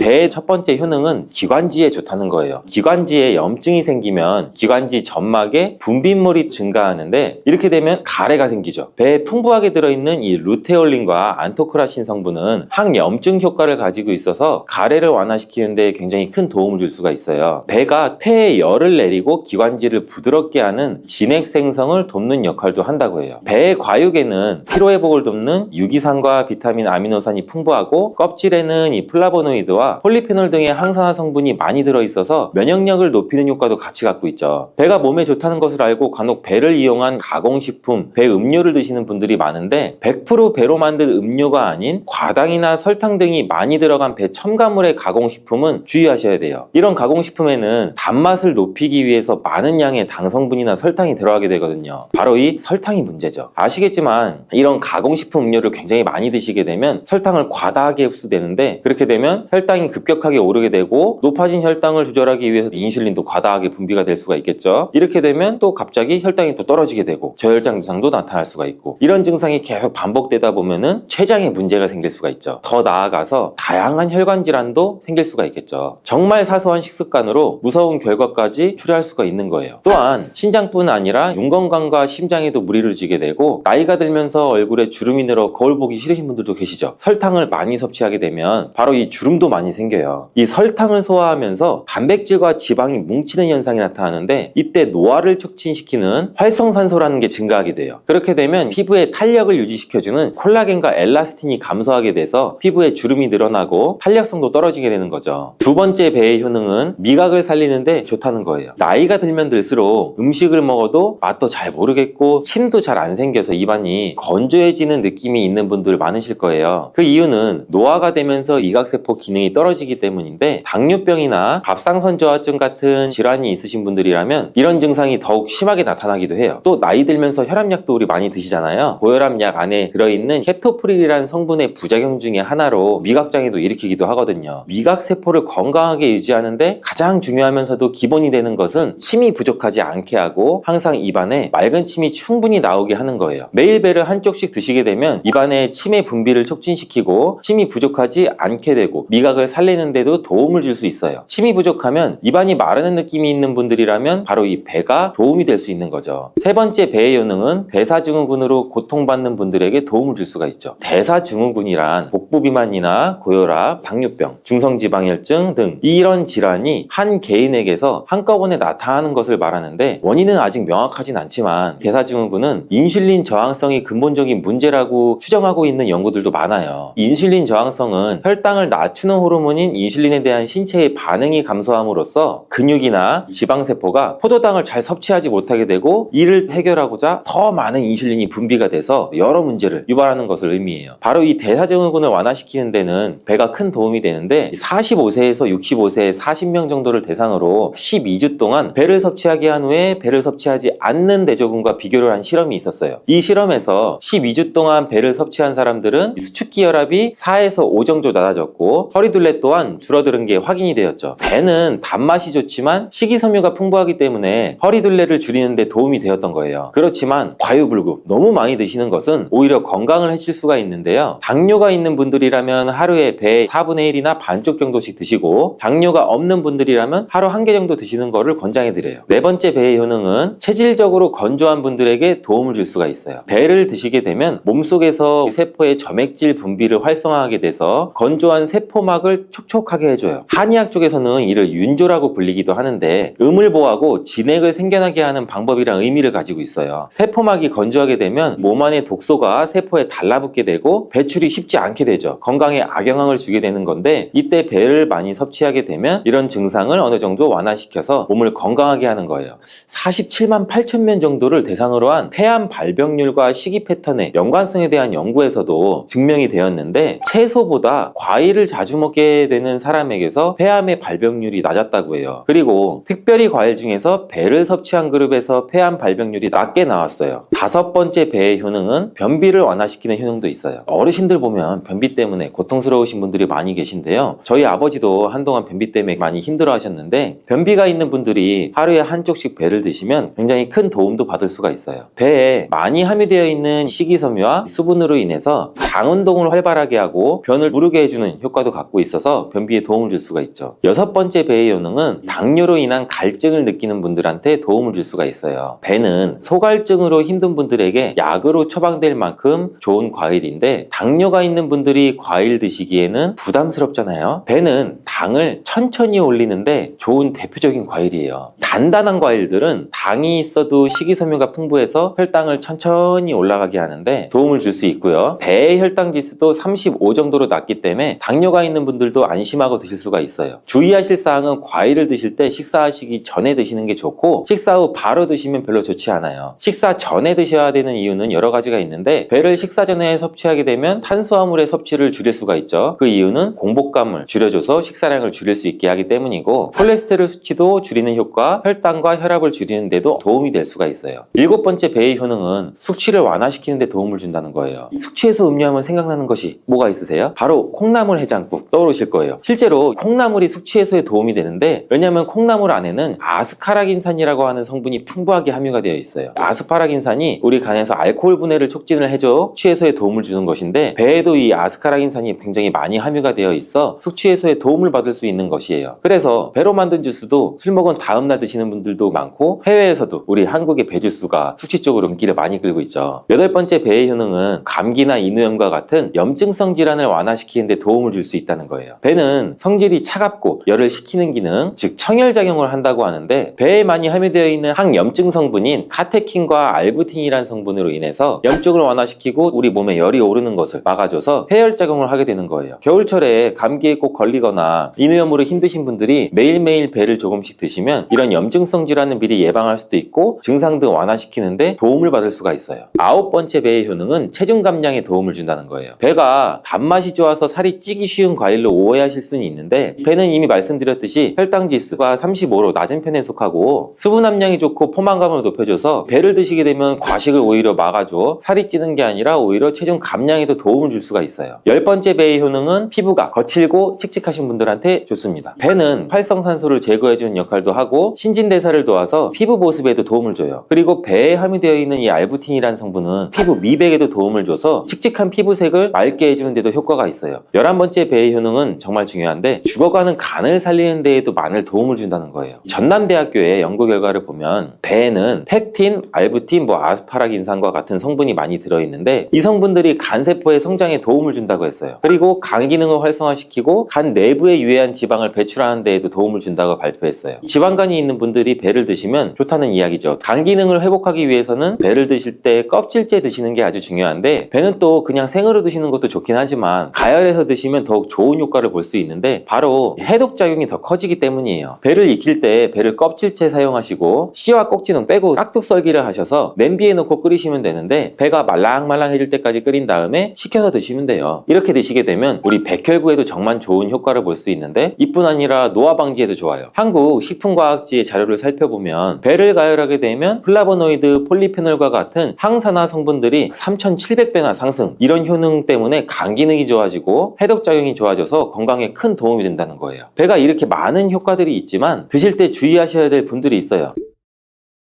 배의 첫 번째 효능은 기관지에 좋다는 거예요. 기관지에 염증이 생기면 기관지 점막에 분비물이 증가하는데 이렇게 되면 가래가 생기죠. 배에 풍부하게 들어있는 이 루테올린과 안토크라신 성분은 항염증 효과를 가지고 있어서 가래를 완화시키는 데 굉장히 큰 도움을 줄 수가 있어요. 배가 폐에 열을 내리고 기관지를 부드럽게 하는 진액 생성을 돕는 역할도 한다고 해요. 배의 과육에는 피로회복을 돕는 유기산과 비타민, 아미노산이 풍부하고 껍질에는 이 플라보노이드와 폴리페놀 등의 항산화 성분이 많이 들어있어서 면역력을 높이는 효과도 같이 갖고 있죠. 배가 몸에 좋다는 것을 알고 간혹 배를 이용한 가공식품, 배 음료를 드시는 분들이 많은데 100% 배로 만든 음료가 아닌 과당이나 설탕 등이 많이 들어간 배 첨가물의 가공식품은 주의하셔야 돼요. 이런 가공식품에는 단맛을 높이기 위해서 많은 양의 당 성분이나 설탕이 들어가게 되거든요. 바로 이 설탕이 문제죠. 아시겠지만 이런 가공식품 음료를 굉장히 많이 드시게 되면 설탕을 과다하게 흡수되는데 그렇게 되면 혈당이 급격하게 오르게 되고 높아진 혈당을 조절하기 위해서 인슐린도 과다하게 분비가 될 수가 있겠죠. 이렇게 되면 또 갑자기 혈당이 또 떨어지게 되고 저혈당 증상도 나타날 수가 있고 이런 증상이 계속 반복되다 보면은 췌장에 문제가 생길 수가 있죠. 더 나아가서 다양한 혈관 질환도 생길 수가 있겠죠. 정말 사소한 식습관으로 무서운 결과까지 초래할 수가 있는 거예요. 또한 신장뿐 아니라 윤 건강과 심장에도 무리를 주게 되고 나이가 들면서 얼굴에 주름이 늘어 거울 보기 싫으신 분들도 계시죠. 설탕을 많이 섭취하게 되면 바로 이 주름도 많이 생겨요. 이 설탕을 소화하면서 단백질과 지방이 뭉치는 현상이 나타나는데 이때 노화를 촉진시키는 활성산소라는 게 증가하게 돼요. 그렇게 되면 피부의 탄력을 유지시켜주는 콜라겐과 엘라스틴이 감소하게 돼서 피부에 주름이 늘어나고 탄력성도 떨어지게 되는 거죠. 두 번째 배의 효능은 미각을 살리는데 좋다는 거예요. 나이가 들면 들수록 음식을 먹어도 맛도 잘 모르겠고 침도 잘 안 생겨서 입안이 건조해지는 느낌이 있는 분들 많으실 거예요. 그 이유는 노화가 되면서 미각세포 기능이 떨어지기 때문인데 당뇨병이나 갑상선저하증 같은 질환이 있으신 분들이라면 이런 증상이 더욱 심하게 나타나기도 해요. 또 나이 들면서 혈압약도 우리 많이 드시잖아요. 고혈압약 안에 들어있는 캡토프릴이라는 성분의 부작용 중에 하나로 미각장애도 일으키기도 하거든요. 미각세포를 건강하게 유지하는데 가장 중요하면서도 기본이 되는 것은 침이 부족하지 않게 하고 항상 입안에 맑은 침이 충분히 나오게 하는 거예요. 매일 배를 한쪽씩 드시게 되면 입안에 침의 분비를 촉진시키고 침이 부족하지 않게 되고 미각을 미각을 살리는 데도 도움을 줄 수 있어요. 침이 부족하면 입안이 마르는 느낌이 있는 분들이라면 바로 이 배가 도움이 될 수 있는 거죠. 세 번째 배의 효능은 대사증후군으로 고통받는 분들에게 도움을 줄 수가 있죠. 대사증후군이란 복부 비만이나 고혈압, 당뇨병, 중성지방혈증 등 이런 질환이 한 개인에게서 한꺼번에 나타나는 것을 말하는데 원인은 아직 명확하진 않지만 대사증후군은 인슐린 저항성이 근본적인 문제라고 추정하고 있는 연구들도 많아요. 인슐린 저항성은 혈당을 낮추는 호르몬인 인슐린에 대한 신체의 반응이 감소함으로써 근육이나 지방세포가 포도당을 잘 섭취하지 못하게 되고 이를 해결하고자 더 많은 인슐린이 분비가 돼서 여러 문제를 유발하는 것을 의미해요. 바로 이 대사증후군을 완화시키는 데는 배가 큰 도움이 되는데 45세에서 65세 40명 정도를 대상으로 12주 동안 배를 섭취하게 한 후에 배를 섭취하지 않는 대조군과 비교를 한 실험이 있었어요. 이 실험에서 12주 동안 배를 섭취한 사람들은 수축기 혈압이 4에서 5 정도 낮아졌고 허리둘레 또한 줄어드는 게 확인이 되었죠. 배는 단맛이 좋지만 식이섬유가 풍부하기 때문에 허리둘레를 줄이는 데 도움이 되었던 거예요. 그렇지만 과유불급 너무 많이 드시는 것은 오히려 건강을 해칠 수가 있는데요. 당뇨가 있는 분들이라면 하루에 배 4분의 1이나 반쪽 정도씩 드시고 당뇨가 없는 분들이라면 하루 1개 정도 드시는 거를 권장해 드려요. 네 번째 배의 효능은 체질적으로 건조한 분들에게 도움을 줄 수가 있어요. 배를 드시게 되면 몸속에서 세포의 점액질 분비를 활성화하게 돼서 건조한 세포막을 촉촉하게 해줘요. 한의학 쪽에서는 이를 윤조라고 불리기도 하는데 음을 보하고 진액을 생겨나게 하는 방법이란 의미를 가지고 있어요. 세포막이 건조하게 되면 몸 안의 독소가 세포에 달라붙게 되고 배출이 쉽지 않게 되죠. 건강에 악영향을 주게 되는 건데 이때 배를 많이 섭취하게 되면 이런 증상을 어느 정도 완화시켜서 몸을 건강하게 하는 거예요. 47만 8천 명 정도를 대상으로 한 폐암 발병률과 식이 패턴의 연관성에 대한 연구에서도 증명이 되었는데 채소보다 과일을 자주 먹게 되는 사람에게서 폐암의 발병률이 낮았다고 해요. 그리고 특별히 과일 중에서 배를 섭취한 그룹에서 폐암 발병률이 낮게 나왔어요. 다섯 번째 배의 효능은 변비를 완화시키는 효능도 있어요. 어르신들 보면 변비 때문에 고통스러우신 분들이 많이 계신데요. 저희 아버지도 한동안 변비 때문에 많이 힘들어 하셨는데 변비가 있는 분들이 하루에 한 쪽씩 배를 드시면 굉장히 큰 도움도 받을 수가 있어요. 배에 많이 함유되어 있는 식이섬유와 수분으로 인해서 장 운동을 활발하게 하고 변을 무르게 해주는 효과도 갖고 있어서 변비에 도움을 줄 수가 있죠. 여섯 번째 배의 효능은 당뇨로 인한 갈증을 느끼는 분들한테 도움을 줄 수가 있어요. 배는 소갈증으로 힘든 분들에게 약으로 처방될 만큼 좋은 과일인데 당뇨가 있는 분들이 과일 드시기에는 부담스럽잖아요. 배는 당을 천천히 올리는데 좋은 대표적인 과일이에요. 단단한 과일들은 당이 있어도 식이섬유가 풍부해서 혈당을 천천히 올라가게 하는데 도움을 줄 수 있고요. 배의 혈당 지수도 35 정도로 낮기 때문에 당뇨가 있는 분들도 안심하고 드실 수가 있어요. 주의하실 사항은 과일을 드실 때 식사하시기 전에 드시는 게 좋고 식사 후 바로 드시면 별로 좋지 않아요. 식사 전에 드셔야 되는 이유는 여러 가지가 있는데 배를 식사 전에 섭취하게 되면 탄수화물의 섭취를 줄일 수가 있죠. 그 이유는 공복감을 줄여줘서 식사량을 줄일 수 있게 하기 때문이고 콜레스테롤 수치도 줄이는 효과, 혈당과 혈압을 줄이는 데도 도움이 될 수가 있어요. 일곱 번째 배의 효능은 숙취를 완화시키는 데 도움을 준다는 거예요. 숙취해소 음료하면 생각나는 것이 뭐가 있으세요? 바로 콩나물 해장국 떠오르실 거예요. 실제로 콩나물이 숙취 해소에 도움이 되는데 왜냐하면 콩나물 안에는 아스파라긴산이라고 하는 성분이 풍부하게 함유가 되어 있어요. 아스파라긴산이 우리 간에서 알코올 분해를 촉진을 해줘 숙취 해소에 도움을 주는 것인데 배에도 이 아스파라긴산이 굉장히 많이 함유가 되어 있어 숙취 해소에 도움을 받을 수 있는 것이에요. 그래서 배로 만든 주스도 술 먹은 다음날 드시는 분들도 많고 해외에서도 우리 한국의 배 주스가 숙취 쪽으로 인기를 많이 끌고 있죠. 여덟 번째 배의 효능은 감기나 인후염과 같은 염증성 질환을 완화시키는 데 도움을 줄 수 있다는 거예요. 배는 성질이 차갑고 열을 식히는 기능, 즉 청열작용을 한다고 하는데 배에 많이 함유되어 있는 항염증 성분인 카테킨과 알부틴이라는 성분으로 인해서 염증을 완화시키고 우리 몸에 열이 오르는 것을 막아줘서 해열작용을 하게 되는 거예요. 겨울철에 감기에 꼭 걸리거나 인후염으로 힘드신 분들이 매일매일 배를 조금씩 드시면 이런 염증성 질환을 미리 예방할 수도 있고 증상 등 완화시키는데 도움을 받을 수가 있어요. 아홉 번째 배의 효능은 체중 감량에 도움을 준다는 거예요. 배가 단맛이 좋아서 살이 찌기 쉬운 과일로 오해하실 수는 있는데 배는 이미 말씀드렸듯이 혈당 지수가 35로 낮은 편에 속하고 수분 함량이 좋고 포만감을 높여줘서 배를 드시게 되면 과식을 오히려 막아줘 살이 찌는 게 아니라 오히려 체중 감량에도 도움을 줄 수가 있어요. 열 번째 배의 효능은 피부가 거칠고 칙칙하신 분들한테 좋습니다. 배는 활성산소를 제거해주는 역할도 조절도 하고 신진대사를 도와서 피부 보습에도 도움을 줘요. 그리고 배에 함유되어 있는 이 알부틴이라는 성분은 피부 미백에도 도움을 줘서 칙칙한 피부색을 맑게 해주는 데도 효과가 있어요. 11번째 배의 효능은 정말 중요한데 죽어가는 간을 살리는 데에도 많은 도움을 준다는 거예요. 전남대학교의 연구 결과를 보면 배에는 팩틴, 알부틴, 아스파라긴산과 같은 성분이 많이 들어있는데 이 성분들이 간세포의 성장에 도움을 준다고 했어요. 그리고 간 기능을 활성화시키고 간 내부에 유해한 지방을 배출하는 데에도 도움을 준다고 발표했어요. 지방간이 있는 분들이 배를 드시면 좋다는 이야기죠. 간 기능을 회복하기 위해서는 배를 드실 때 껍질째 드시는 게 아주 중요한데 배는 또 그냥 생으로 드시는 것도 좋긴 하지만 가열해서 드시면 더욱 좋은 효과를 볼 수 있는데 바로 해독작용이 더 커지기 때문이에요. 배를 익힐 때 배를 껍질째 사용하시고 씨와 꼭지는 빼고 깍둑 썰기를 하셔서 냄비에 넣고 끓이시면 되는데 배가 말랑말랑해질 때까지 끓인 다음에 식혀서 드시면 돼요. 이렇게 드시게 되면 우리 백혈구에도 정말 좋은 효과를 볼 수 있는데 이뿐 아니라 노화 방지에도 좋아요. 한국 식품과학지의 자료를 살펴보면 배를 가열하게 되면 플라보노이드, 폴리페놀과 같은 항산화 성분들이 3,700배나 상승. 이런 효능 때문에 간 기능이 좋아지고 해독작용이 좋아져서 건강에 큰 도움이 된다는 거예요. 배가 이렇게 많은 효과들이 있지만 드실 때 주의하셔야 될 분들이 있어요.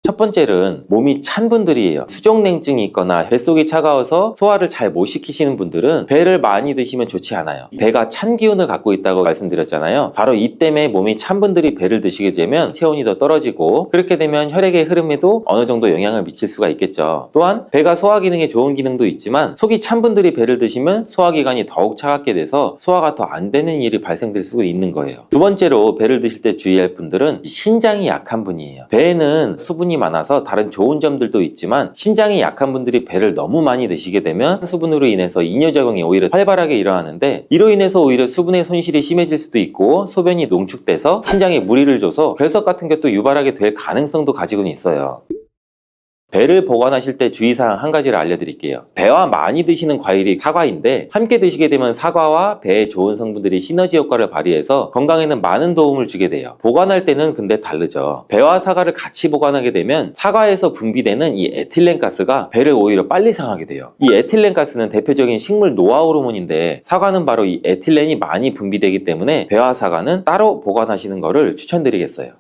첫 번째는 몸이 찬 분들이에요. 수족냉증이 있거나 뱃속이 차가워서 소화를 잘 못 시키시는 분들은 배를 많이 드시면 좋지 않아요. 배가 찬 기운을 갖고 있다고 말씀드렸잖아요. 바로 이 때문에 몸이 찬 분들이 배를 드시게 되면 체온이 더 떨어지고 그렇게 되면 혈액의 흐름에도 어느 정도 영향을 미칠 수가 있겠죠. 또한 배가 소화 기능에 좋은 기능도 있지만 속이 찬 분들이 배를 드시면 소화기관이 더욱 차갑게 돼서 소화가 더 안 되는 일이 발생될 수가 있는 거예요. 두 번째로 배를 드실 때 주의할 분들은 신장이 약한 분이에요. 배에는 수분이 많아서 다른 좋은 점들도 있지만 신장이 약한 분들이 배를 너무 많이 드시게 되면 수분으로 인해서 이뇨작용이 오히려 활발하게 일어나는데 이로 인해서 오히려 수분의 손실이 심해질 수도 있고 소변이 농축돼서 신장에 무리를 줘서 결석 같은 것도 유발하게 될 가능성도 가지고는 있어요. 배를 보관하실 때 주의사항 한 가지를 알려드릴게요. 배와 많이 드시는 과일이 사과인데 함께 드시게 되면 사과와 배에 좋은 성분들이 시너지 효과를 발휘해서 건강에는 많은 도움을 주게 돼요. 보관할 때는 근데 다르죠. 배와 사과를 같이 보관하게 되면 사과에서 분비되는 이 에틸렌가스가 배를 오히려 빨리 상하게 돼요. 이 에틸렌가스는 대표적인 식물 노화 호르몬인데 사과는 바로 이 에틸렌이 많이 분비되기 때문에 배와 사과는 따로 보관하시는 것을 추천드리겠어요.